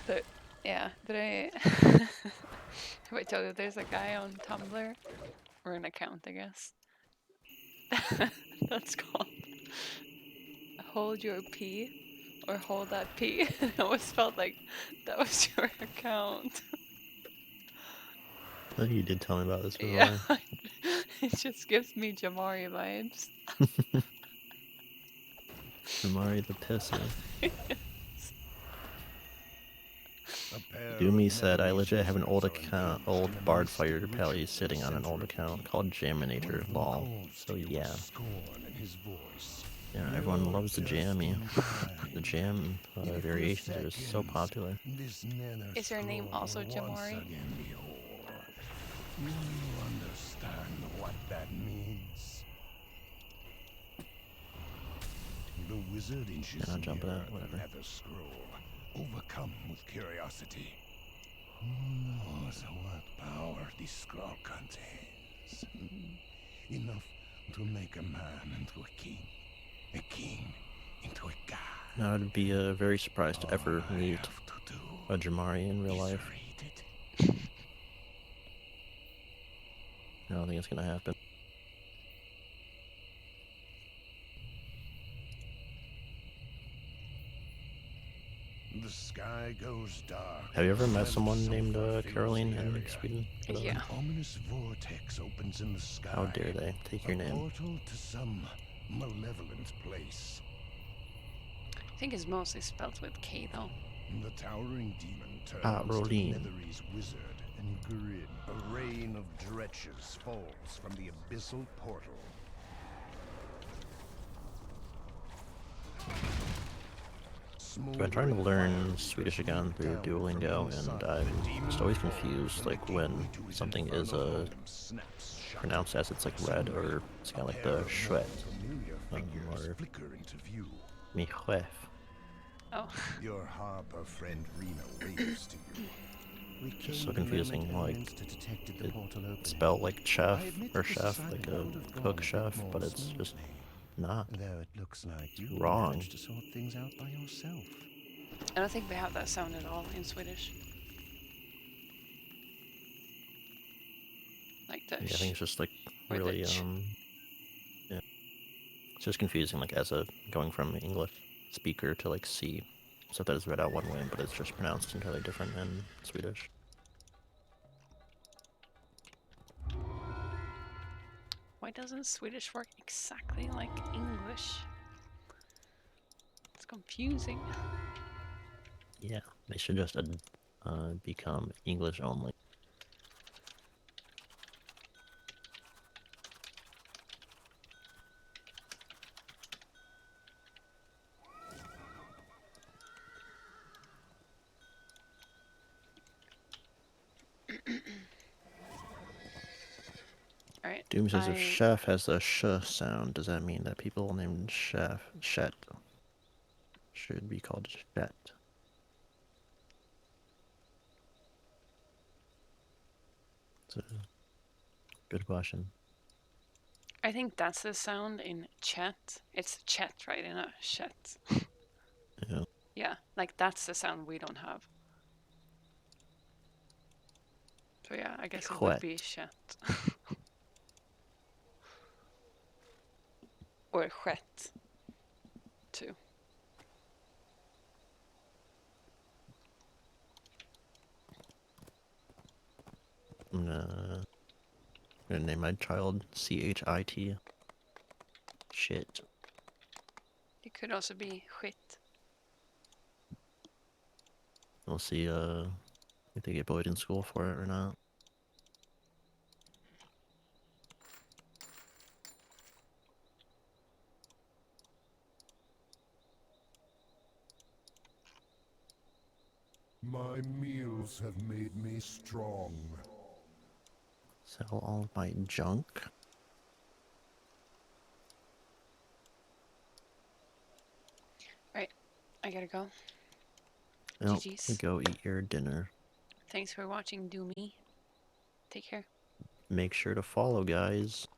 But, yeah, did I... Have I told you there's a guy on Tumblr? Or an account, I guess. That's called Hold Your Pee. Or Hold That Pee. I always felt like that was your account. I think you did tell me about this before. Yeah. It just gives me Jamari vibes. Jamari the Pisser. A Doomy said, I legit have an old account, old Bardfire Pally sitting on an old account called Jaminator, lol. So yeah. Yeah, everyone loves the jammy. The jam variations are just so popular. Is your name also Jamari? You understand what that means? The wizard inches I'll jump nearer it, whatever. the nether scroll, overcome with curiosity. Who knows what power this scroll contains? Enough to make a man into a king into a god. Now I'd be very surprised to ever meet a Jamari in real life. I don't think it's gonna happen. The sky goes dark. Have you ever met someone named Caroline in Sweden? Yeah. An ominous vortex opens in the sky. How dare they take your A name? portal to some malevolent place. I think it's mostly spelled with K though. The towering demon turns to Roline. Nethery's wizard and grin. A rain of dretches falls from the abyssal portal. I've been trying to learn Swedish again through Duolingo, and I'm just always confused, like, when something is pronounced as it's like red, or it's kind of like the schwet, or mi chef. Oh. Your harbor friend Rena waves to you. Just so confusing, like, it's spelled like chef, or chef, like a cook chef, but it's just not. Though it looks like you Wrong. managed to sort things out by yourself. I don't think we have that sound at all in Swedish. Like the Yeah, I think it's just like or the really yeah. It's just confusing, like, as a going from English. speaker to like see. So that is read out one way, but it's just pronounced entirely different in Swedish. Why doesn't Swedish work exactly like English? It's confusing. Yeah, they should just become English only. Alright. Doom says if chef has a sh sound, does that mean that people named chef Shet should be called Shet? It's a good question. I think that's the sound in chat. It's chat, right? In a chat. Yeah. Yeah, like that's the sound we don't have. So yeah, I guess it would be chat. Or skett. Too. I'm gonna name my child C-H-I-T. Shit. It could also be skit. We'll see if they get bullied in school for it or not. My meals have made me strong. Sell all of my junk. Right, I gotta go. No, GG's. go eat your dinner. Thanks for watching Doomy. Take care. Make sure to follow, guys.